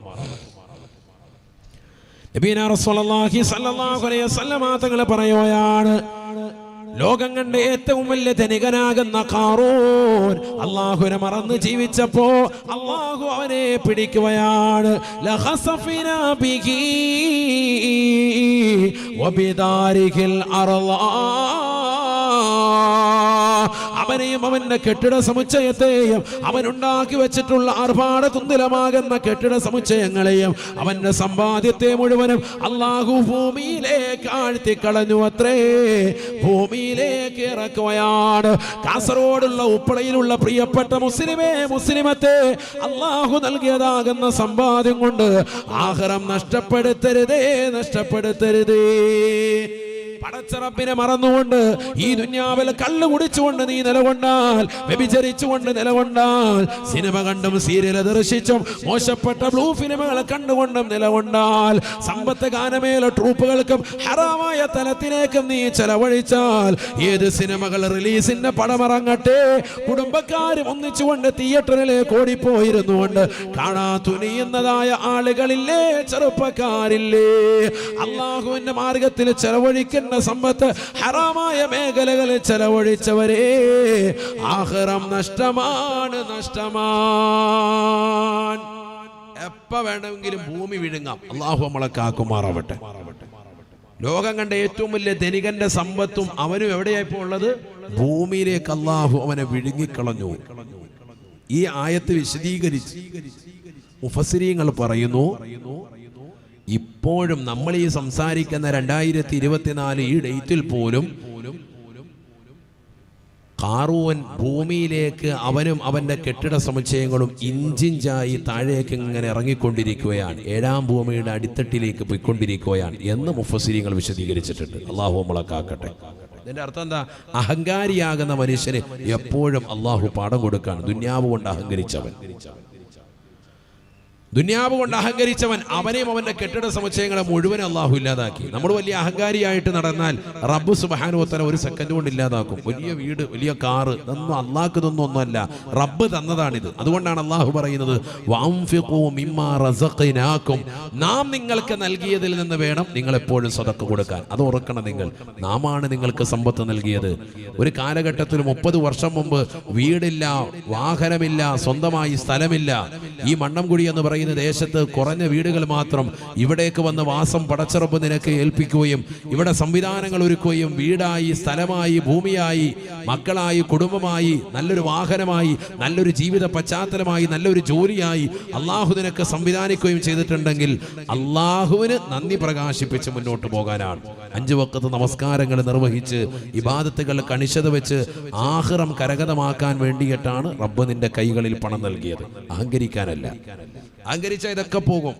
നബിയനാ റസൂലുള്ളാഹി സ്വല്ലല്ലാഹു അലൈഹി വസല്ലം തങ്ങൾ പറയുകയാണ്, ലോകം കണ്ട ഏറ്റവും വലിയ ധനികനാകുന്ന ഖാറൂൻ അള്ളാഹുവിനെ മറന്ന് ജീവിച്ചപ്പോ അള്ളാഹു അവനെ പിടിക്കുകയാണ്. ലഖസഫിനാ ബിഹി വബിദാരിഹിൽ അർളാ. അവനെയും അവന്റെ കെട്ടിട സമുച്ചയത്തെയും അവനുണ്ടാക്കി വെച്ചിട്ടുള്ള ആർഭാട തുന്തിലമാകുന്ന കെട്ടിട സമുച്ചയങ്ങളെയും അവന്റെ സമ്പാദ്യത്തെ മുഴുവനും അള്ളാഹു ഭൂമിയിലേക്ക് ആഴ്ത്തിക്കളഞ്ഞു അത്രേ, ഭൂമിയിലേക്ക് ഇറക്കുകയാണ്. കാസർഗോഡുള്ള ഉപ്പളയിലുള്ള പ്രിയപ്പെട്ട മുസ്ലിമത്തെ അള്ളാഹു നൽകിയതാകുന്ന സമ്പാദ്യം കൊണ്ട് ആഖിറം നഷ്ടപ്പെടുത്തരുതേ, നഷ്ടപ്പെടുത്തരുതേ. പടച്ചറപ്പിനെ മറന്നുകൊണ്ട് ഈ ദുനിയാവിൽ കള്ളു കുടിച്ചുകൊണ്ട് നീ നിലകൊണ്ടാൽ, വ്യഭിചരിച്ചുകൊണ്ട് നിലകൊണ്ടാൽ, സിനിമ കണ്ടും സീരിയൽ ദർശിച്ചും മോശപ്പെട്ട ബ്ലൂ ഫിലിമുകളെ കണ്ടുകൊണ്ടും നിലകൊണ്ടാൽ, സമ്പത്ത് ഗാനമേല ട്രൂപ്പുകൾക്കും ഹറാമായ തലത്തിലേക്കും നീ ചെലവഴിച്ചാൽ, ഏത് സിനിമകൾ റിലീസിന്റെ പടമിറങ്ങട്ടെ, കുടുംബക്കാരും ഒന്നിച്ചുകൊണ്ട് തിയേറ്ററിലേക്ക് ഓടിപ്പോയിരുന്നുകൊണ്ട് കാണാ തുനിയുന്നതായ ആളുകളില്ലേ, ചെറുപ്പക്കാരില്ലേ? അള്ളാഹുവിന്റെ മാർഗത്തിൽ ചെലവഴിക്കുന്ന സമ്പത്ത് ഹറാമായ മേഖലകളിൽ ചെലവഴിച്ചവരെ ആഖിറം നഷ്ടമാണ്, നഷ്ടമാണ്. എപ്പ വേണമെങ്കിലും ഭൂമി വിഴുങ്ങാം. അള്ളാഹു നമ്മളെ കാക്കുമാറാവട്ടെ. ലോകം കണ്ട ഏറ്റവും വലിയ ധനികന്റെ സമ്പത്തും അവനും എവിടെയായിപ്പോ ഉള്ളത്? ഭൂമിയിലേക്ക് അള്ളാഹു അവനെ വിഴുങ്ങിക്കളഞ്ഞു. ഈ ആയത്ത് വിശദീകരിച്ച് മുഫസ്സിരീങ്ങൾ പറയുന്നു, ഇപ്പോഴും നമ്മൾ ഈ സംസാരിക്കുന്ന 2024 ഈ ഡേറ്റിൽ പോലും ഖാറൂൻ ഭൂമിയിലേക്ക് അവനും അവന്റെ കെട്ടിട സമുച്ചയങ്ങളും ഇഞ്ചിഞ്ചായി താഴേക്ക് ഇങ്ങനെ ഇറങ്ങിക്കൊണ്ടിരിക്കുകയാണ്, 7ാം ഭൂമിയുടെ അടിത്തട്ടിലേക്ക് പോയിക്കൊണ്ടിരിക്കുകയാണ് എന്ന് മുഫസ്സിരീങ്ങൾ വിശദീകരിച്ചിട്ടുണ്ട്. അള്ളാഹു നമ്മളെ കാക്കട്ടെ. ഇതിന്റെ അർത്ഥം എന്താ? അഹങ്കാരിയാകുന്ന മനുഷ്യന് എപ്പോഴും അള്ളാഹു പാഠം കൊടുക്കാണ്. ദുന്യാവ് കൊണ്ട് അഹങ്കരിച്ചവൻ, ദുനിയാവ് കൊണ്ട് അഹങ്കരിച്ചവൻ, അവനെയും അവന്റെ കെട്ടിട സമുച്ചയങ്ങളെ മുഴുവൻ അള്ളാഹു ഇല്ലാതാക്കി. നമ്മൾ വലിയ അഹങ്കാരിയായിട്ട് നടന്നാൽ റബ്ബ് സുബ്ഹാനഹു വ തആല ഒരു സെക്കൻഡ് കൊണ്ട് ഇല്ലാതാക്കും. വലിയ വീട്, വലിയ കാറ്, ഇതൊന്നും അള്ളാഹ്ക്ക് ഇതൊന്നുമല്ല, റബ്ബ് തന്നതാണിത്. അതുകൊണ്ടാണ് അള്ളാഹു പറയുന്നത്, വഅൻഫിഖൂ മിമ്മാ റസഖ്നാകും, നാം നിങ്ങൾക്ക് നൽകിയതിൽ നിന്ന് വേണം നിങ്ങൾ എപ്പോഴും സദഖ കൊടുക്കാൻ. അത് ഓർക്കണം നിങ്ങൾ. നാമാണ് നിങ്ങൾക്ക് സമ്പത്ത് നൽകിയത്. ഒരു കാലഘട്ടത്തിൽ 30 വർഷം മുമ്പ് വീടില്ല, വാഹനമില്ല, സ്വന്തമായി സ്ഥലമില്ല. ഈ മണ്ണംകുടി എന്ന് പറയുന്ന ദേശത്ത് കുറഞ്ഞ വീടുകൾ മാത്രം. ഇവിടേക്ക് വന്ന് വാസം പടച്ചറപ്പ് നിനക്ക് ഏൽപ്പിക്കുകയും ഇവിടെ സംവിധാനങ്ങൾ ഒരുക്കുകയും വീടായി, സ്ഥലമായി, ഭൂമിയായി, മക്കളായി, കുടുംബമായി, നല്ലൊരു വാഹനമായി, നല്ലൊരു ജീവിത പശ്ചാത്തലമായി, നല്ലൊരു ജോലിയായി അള്ളാഹു നിനക്ക് സംവിധാനിക്കുകയും ചെയ്തിട്ടുണ്ടെങ്കിൽ അള്ളാഹുവിന് നന്ദി പ്രകാശിപ്പിച്ച് മുന്നോട്ട് പോകാനാണ്. 5 വഖത്ത് നമസ്കാരങ്ങൾ നിർവഹിച്ച് ഇബാദത്തുകൾ കണിശത വെച്ച് ആഖിറം കരഗതമാക്കാൻ വേണ്ടിയിട്ടാണ് റബ്ബ് നിന്റെ കൈകളിൽ പണം നൽകിയത്, അഹങ്കരിക്കാനല്ല. അഹങ്കരിച്ച ഇതൊക്കെ പോകും.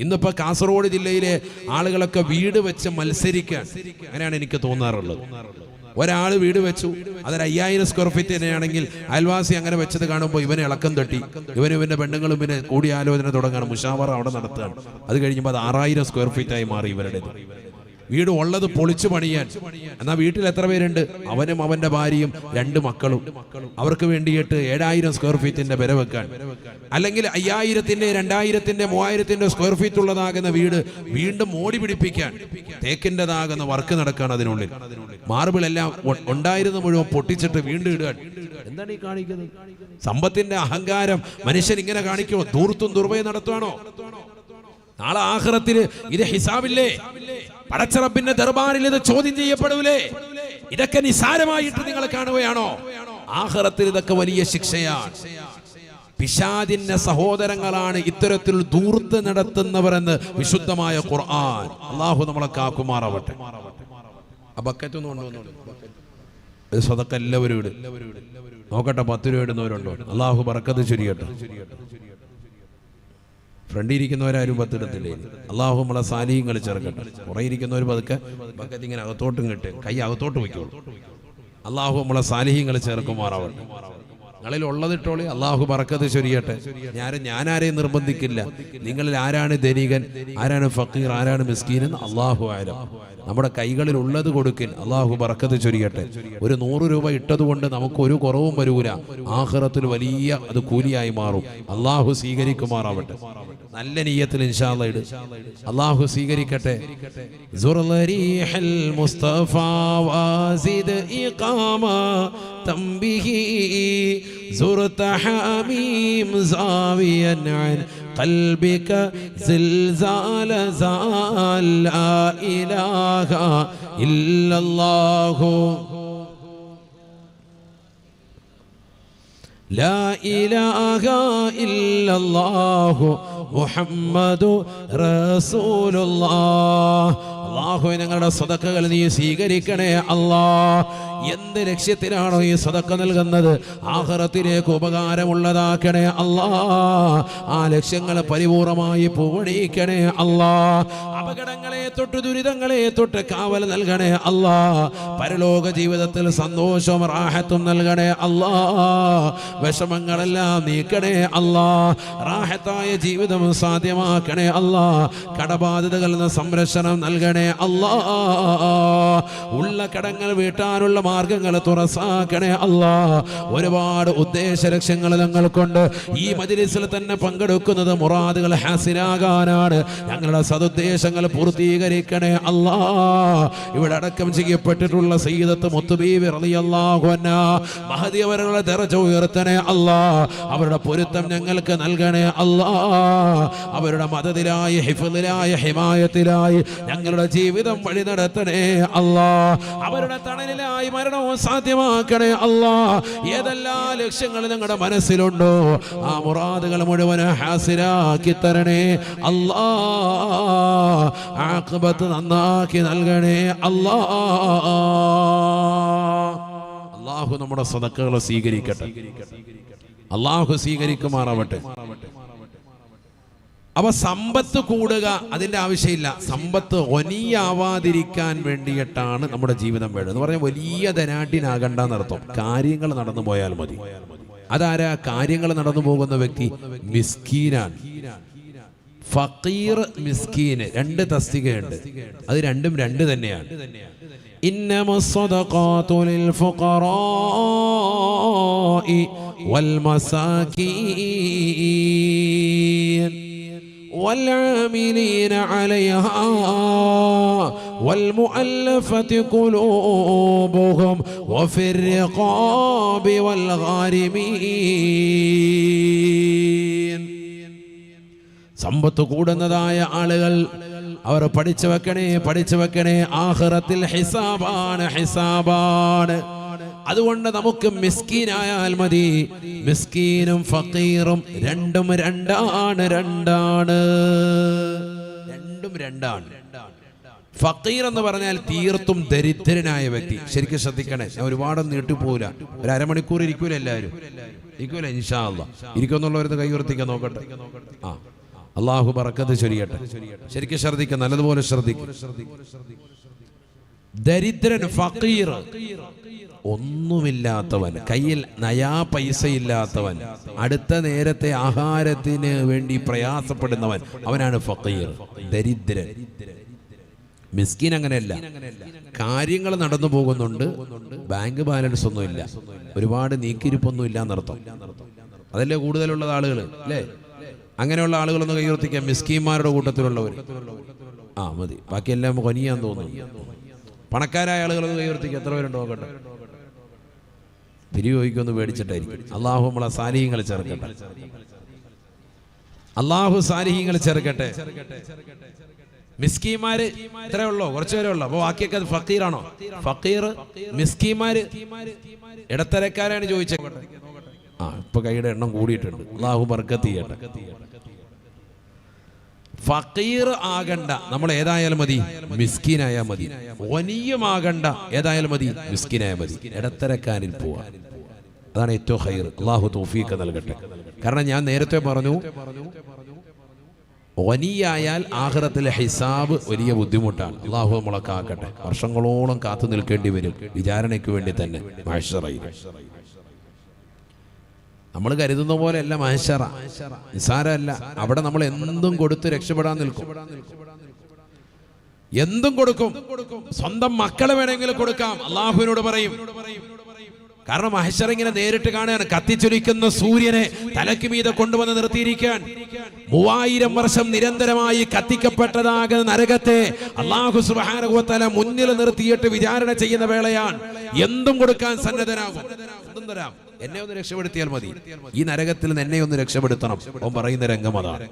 ഇന്നിപ്പോ കാസർഗോഡ് ജില്ലയിലെ ആളുകളൊക്കെ വീട് വെച്ച് മത്സരിക്കാൻ, അങ്ങനെയാണ് എനിക്ക് തോന്നാറുള്ളത്. ഒരാൾ വീട് വെച്ചു, അതൊരു 5000 സ്ക്വയർ ഫീറ്റ് തന്നെയാണെങ്കിൽ അയൽവാസി അങ്ങനെ വെച്ചത് കാണുമ്പോൾ ഇവനെ ഇളക്കം തട്ടി, ഇവന്റെ പെണ്ണുങ്ങളും പിന്നെ കൂടിയാലോചന തുടങ്ങാണ്, മുഷാവറ അവിടെ നടത്തുകയാണ്. അത് കഴിയുമ്പോൾ അത് 6000 സ്ക്വയർ ഫീറ്റായി മാറി ഇവരുടേത്. വീട് ഉള്ളത് പൊളിച്ചു പണിയാൻ. എന്നാൽ വീട്ടിൽ എത്ര പേരുണ്ട്? അവനും അവന്റെ ഭാര്യയും 2 മക്കളും. അവർക്ക് വേണ്ടിയിട്ട് 7000 സ്ക്വയർ ഫീറ്റിന്റെ വില വെക്കാൻ, അല്ലെങ്കിൽ 5000-ന്റെ 2000-ന്റെ 3000-ന്റെ സ്ക്വയർ ഫീറ്റ് ഉള്ളതാകുന്ന വീട് വീണ്ടും മോടി പിടിപ്പിക്കാൻ തേക്കിൻ്റെതാകുന്ന വർക്ക് നടക്കുകയാണ്. അതിനുള്ളിൽ മാർബിൾ എല്ലാം ഉണ്ടായിരുന്ന മുഴുവൻ പൊട്ടിച്ചിട്ട് വീണ്ടും ഇടുക. എന്താണ് ഈ കാണിക്കുന്നത്? സമ്പത്തിന്റെ അഹങ്കാരം മനുഷ്യൻ ഇങ്ങനെ കാണിക്കുമോ? ധൂർത്തും ദുർവ്വയും നടത്തുവാണോ? നാളെ ആഖിറത്തില് ഇത് ഹിസാബില്ലേ? പടച്ചറബിന്റെ ദർബാറിൽ ഇത് ചോദ്യം ചെയ്യപ്പെടൂലേ? ഇതൊക്കെ നിസാരമായിട്ട് നിങ്ങൾ കാണുകയാണോ? ആഖിറത്തിൽ ഇതൊക്കെ വലിയ ശിക്ഷയാണ്. പിശാചിന്റെ സഹോദരങ്ങളാണ് ഇത്തരത്തിൽ ധൂർത്ത് നടത്തുന്നവരെന്ന് വിശുദ്ധമായ ഖുർആൻ. അള്ളാഹു നമ്മളെ കാക്കുമാറാവട്ടെ. ആ ബക്കറ്റൊന്നും കൊണ്ടുവന്നു സ്വതക്ക എല്ലാവരും ഇട് നോക്കട്ടെ. 10 രൂപ ഇടുന്നവരുണ്ടോ? അള്ളാഹു ബറക്കത്ത് ചൊരിയട്ടെ. ഫ്രണ്ടിൽ ഇരിക്കുന്നവരാരും 10 ഇടത്തില്ലേ? അള്ളാഹു നമ്മളെ സാലിഹ്യങ്ങൾ ചേർക്കട്ടെ. കുറേ ഇരിക്കുന്നവർ പതുക്കെ ബക്കറ്റ് ഇങ്ങനെ അകത്തോട്ടും കിട്ടും, കൈ അകത്തോട്ട് വയ്ക്കുള്ളൂ. അള്ളാഹു നമ്മളെ സാലിഹ്യങ്ങൾ ചേർക്കുമാറാവട്ടെ. നിങ്ങളിൽ ഉള്ളതിട്ടോളി. അള്ളാഹു ബറക്കത്ത് ചൊരിയട്ടെ. ഞാനാരെയും നിർബന്ധിക്കില്ല. നിങ്ങളിൽ ആരാണ് ധനികൻ, ആരാണ് ഫക്കീർ, ആരാണ് മിസ്കീൻ എന്ന് അള്ളാഹു ആലം. നമ്മുടെ കൈകളിൽ ഉള്ളത് കൊടുക്കിൻ. അള്ളാഹു ബറക്കത്ത് ചൊരിയട്ടെ. ഒരു 100 രൂപ ഇട്ടതുകൊണ്ട് നമുക്ക് ഒരു കുറവും വരൂല. ആഖിറത്തിൽ വലിയ അത് കൂലിയായി മാറും. അള്ളാഹു സ്വീകരിക്കുമാറാവട്ടെ. നല്ല നിയ്യത്തിൽ ഇൻഷാ അല്ലാഹ് ഇട്. അള്ളാഹു സ്വീകരിക്കട്ടെ. സുർലരീഹൽ മുസ്തഫ വാസിദ് ഇഖാമ തംബിഹി സുർത ഹമീം സാവിയൻ അൻ قلبك زلزال زال لا إله إلا الله لا إله إلا الله محمد رسول الله. അല്ലാഹു ഞങ്ങളുടെ സദഖകൾ നീ സ്വീകരിക്കണേ അല്ലാഹ്. എന്ത് ലക്ഷ്യത്തിലാണോ ഈ സദഖ നൽകുന്നത്, ആഖിറത്തിലേക്ക് ഉപകാരമുള്ളതാക്കണേ അല്ലാഹ്. ആ ലക്ഷ്യങ്ങൾ പരിപൂർണമായി പൂവണിക്കണേ അല്ലാഹ്. അപകടങ്ങളെ തൊട്ട് ദുരിതങ്ങളെ തൊട്ട് കാവൽ നൽകണേ അല്ലാഹ്. പരലോക ജീവിതത്തിൽ സന്തോഷവും റാഹത്തും നൽകണേ അല്ലാഹ്. വിഷമങ്ങളെല്ലാം നീക്കണേ അല്ലാഹ്. റാഹത്തായ ജീവിതം സാധ്യമാക്കണേ അല്ലാഹ്. കടബാധ്യതകളിൽ നിന്ന് സംരക്ഷണം നൽകണേ അല്ലാഹ്. ഉള്ള കടങ്ങൾ വീട്ടാനുള്ള മാർഗങ്ങൾ തുറസാക്കണേ അല്ലാഹ്. ഒരുപാട് ഉദ്ദേശ ലക്ഷ്യങ്ങൾ ഞങ്ങൾക്കുണ്ട്. ഈ മജ്‌ലിസിൽ തന്നെ പങ്കെടുക്കുന്നത് മുറാദുകൾ ഹാസിലാകാനാണ്. ഞങ്ങളുടെ സദുദ്ദേശങ്ങൾ പൂർത്തീകരിക്കണേ അല്ലാഹ്. ഇവിടെ അടക്കം ചെയ്യപ്പെട്ടിട്ടുള്ള സയ്യിദത്ത് മുത്തുബീബി റളിയല്ലാഹു അൻഹാ മഹദി അവരുടെ ദറജ ഉയർത്തണേ അല്ലാഹ്. അവരുടെ പൊരുത്തം ഞങ്ങൾക്ക് നൽകണേ അല്ലാഹ്. അവരുടെ മദദിലായി ഹിഫ്ളിലായി ഹിമായത്തിലായി ഞങ്ങളുടെ ജീവിതം വഴി നടത്തണേ അല്ലാഹ്. അവരുടെ തണലിലായി മരണവും സാധ്യമാക്കണേ അല്ലാഹ്. ഏതെല്ലാം ലക്ഷ്യങ്ങൾ ഞങ്ങളുടെ മനസ്സിലുണ്ടോ ആ മുറാദുകൾ മുഴുവൻ ഹാസിലാക്കി തരണേ അല്ലാഹ്. ആഖിബത്ത് നന്നാക്കി നൽകണേ അല്ലാഹ്. അല്ലാഹു നമ്മുടെ സദഖകൾ സ്വീകരിക്കട്ടെ. അല്ലാഹു സ്വീകരിക്കുമാറാവട്ടെ. അവ സമ്പത്ത് കൂടുക അതിന്റെ ആവശ്യമില്ല. സമ്പത്ത് ഒനിയാവാതിരിക്കാൻ വേണ്ടിയിട്ടാണ് നമ്മുടെ ജീവിതം വേണ്ടത് എന്ന് പറഞ്ഞാൽ വലിയ ധനാഢ്യനാകണ്ടെന്നർത്ഥം. കാര്യങ്ങൾ നടന്നു പോയാൽ മതി. അതാരാ കാര്യങ്ങൾ നടന്നു പോകുന്ന വ്യക്തി? മിസ്കീനാണ്. ഫഖീർ മിസ്കീന് 2 തസ്തികയുണ്ട്. അത് രണ്ടും 2 തന്നെയാണ്. ഇന്നമസ്സദഖാതു ലിൽ ഫുഖറാഇ വൽ മസാകീൻ والعاملين عليها والمؤلفة قلوبهم وفي الرقاب والغارمين. സമ്പത്ത് കൂടുന്നതായ ആളുകൾ അവർ പഠിച്ചു വെക്കണേ. ആഖിറത്തിൽ ഹിസാബാണ്. അതുകൊണ്ട് നമുക്ക് മിസ്കീനായാൽ മതി. മിസ്കീനും ഫഖീറും രണ്ടും രണ്ടാണ്. ഫഖീർ എന്ന് പറഞ്ഞാൽ തീർത്തും ദരിദ്രനായ വ്യക്തി. ശരിക്കും ശ്രദ്ധിക്കണേ. ഞാൻ ഒരുപാടൊന്നും നീട്ടിപ്പോവില്ല. ഒരു അരമണിക്കൂർ ഇരിക്കൂല. എല്ലാവരും ഇരിക്കൂല ഇൻഷാ അല്ലാഹ്. ഇരിക്കുന്നുള്ളവരുന്ന് കൈ ഉയർത്തിക്കാൻ നോക്കട്ടെ. അല്ലാഹു ബറക്കത്ത് ചൊരിയട്ടെ. ശരിക്കും ശ്രദ്ധിക്കുക, നല്ലതുപോലെ ശ്രദ്ധിക്കുക. ദരിദ്രൻ, ഫഖീർ, ഒന്നുമില്ലാത്തവൻ, കയ്യിൽ നയാ പൈസ ഇല്ലാത്തവൻ, അടുത്ത നേരത്തെ ആഹാരത്തിന് വേണ്ടി പ്രയാസപ്പെടുന്നവൻ, അവനാണ് ഫഖീർ, ദരിദ്രൻ. മിസ്കീൻ അങ്ങനെയല്ല. കാര്യങ്ങൾ നടന്നു പോകുന്നുണ്ട്, ബാങ്ക് ബാലൻസ് ഒന്നും ഇല്ല, ഒരുപാട് നീക്കിരിപ്പൊന്നും ഇല്ല എന്നർത്ഥം. അതല്ലേ കൂടുതലുള്ള ആളുകൾ അല്ലേ? അങ്ങനെയുള്ള ആളുകളൊന്ന് കൈവർത്തിക്കാം. മിസ്കീന്മാരുടെ കൂട്ടത്തിലുള്ളവർ മതി. ബാക്കിയെല്ലാം കൊനിയാൻ തോന്നുന്നു. പണക്കാരായ ആളുകളൊന്ന് കൈവർത്തിക്കുക. എത്ര പേരുണ്ടോ നോക്കട്ടെ. പിരിവോയ്ക്കൊന്ന് പേടിച്ചിട്ടായിരിക്കും. അള്ളാഹു നമ്മളെ സാലിഹ്യങ്ങൾ ചേർക്കട്ടെ. അള്ളാഹു സാലിഹ്യങ്ങൾ ചേർക്കട്ടെ. മിസ്കീന്മാര് ഇത്രേ ഉള്ളോ? കുറച്ചു പേരേ ഉള്ളോ? അപ്പൊ ബാക്കിയൊക്കെ ഫക്കീറാണോ? ഫക്കീർ, മിസ്കീന്മാര് ഇടത്തരക്കാരാണ് ചോദിച്ചത്. ഇപ്പൊ കൈയുടെ എണ്ണം കൂടിയിട്ടുണ്ട്. അല്ലാഹു ബർക്കത്ത് ചെയ്യട്ടെ. ഫക്കീർ ആകണ്ട, നമ്മൾ ഏതായാലും മതി മിസ്കീനായാൽ മതി. വനിയുമാകണ്ട, ഏതായാലും മതി മിസ്കീനായാൽ മതി. ഇടത്തരക്കാരിൽ പോവാ, അതാണ് ഏറ്റവും ഖൈർ. അല്ലാഹു തൗഫീഖ് നൽകട്ടെ. കാരണം ഞാൻ നേരത്തെ പറഞ്ഞു, വനിയായാൽ ആഖിറത്തിലെ ഹിസാബ് വലിയ ബുദ്ധിമുട്ടാണ്. അല്ലാഹു നമ്മളെ കാക്കട്ടെ. വർഷങ്ങളോളം കാത്തു നിൽക്കേണ്ടി വരും വിചാരണയ്ക്ക് വേണ്ടി തന്നെ മഹ്ശറയിൽ. നമ്മൾ കരുതുന്ന പോലെ അല്ല മഹ്ശറ, നിസാരമല്ല. അവിടെ നമ്മൾ എന്തും കൊടുത്ത് രക്ഷപ്പെടാൻ നിൽക്കും, എന്തും കൊടുക്കും. സ്വന്തം മക്കളെ വേണമെങ്കിലും കൊടുക്കാം, അള്ളാഹുവിനോട് പറയും. കാരണം മഹ്ശറ ഇങ്ങനെ നേരിട്ട് കാണുകയാണ്. കത്തിച്ചൊലിക്കുന്ന സൂര്യനെ തലയ്ക്ക് മീതെ കൊണ്ടുവന്ന് നിർത്തിയിരിക്കാൻ 3000 വർഷം നിരന്തരമായി കത്തിക്കപ്പെട്ടതാകുന്ന നരകത്തെ അല്ലാഹു സുബ്ഹാനഹു വ തആല മുന്നിൽ നിർത്തിയിട്ട് വിചാരണ ചെയ്യുന്ന വേളയാണ്. എന്തും കൊടുക്കാൻ സന്നദ്ധനാകും. എന്തും തരാം, എന്നെ ഒന്ന് രക്ഷപ്പെടുത്തിയാൽ മതി, ഈ നരകത്തിൽ നിന്ന് എന്നെ ഒന്ന് രക്ഷപ്പെടുത്തണം. അവൻ പറയുന്ന രംഗം അതാണ്.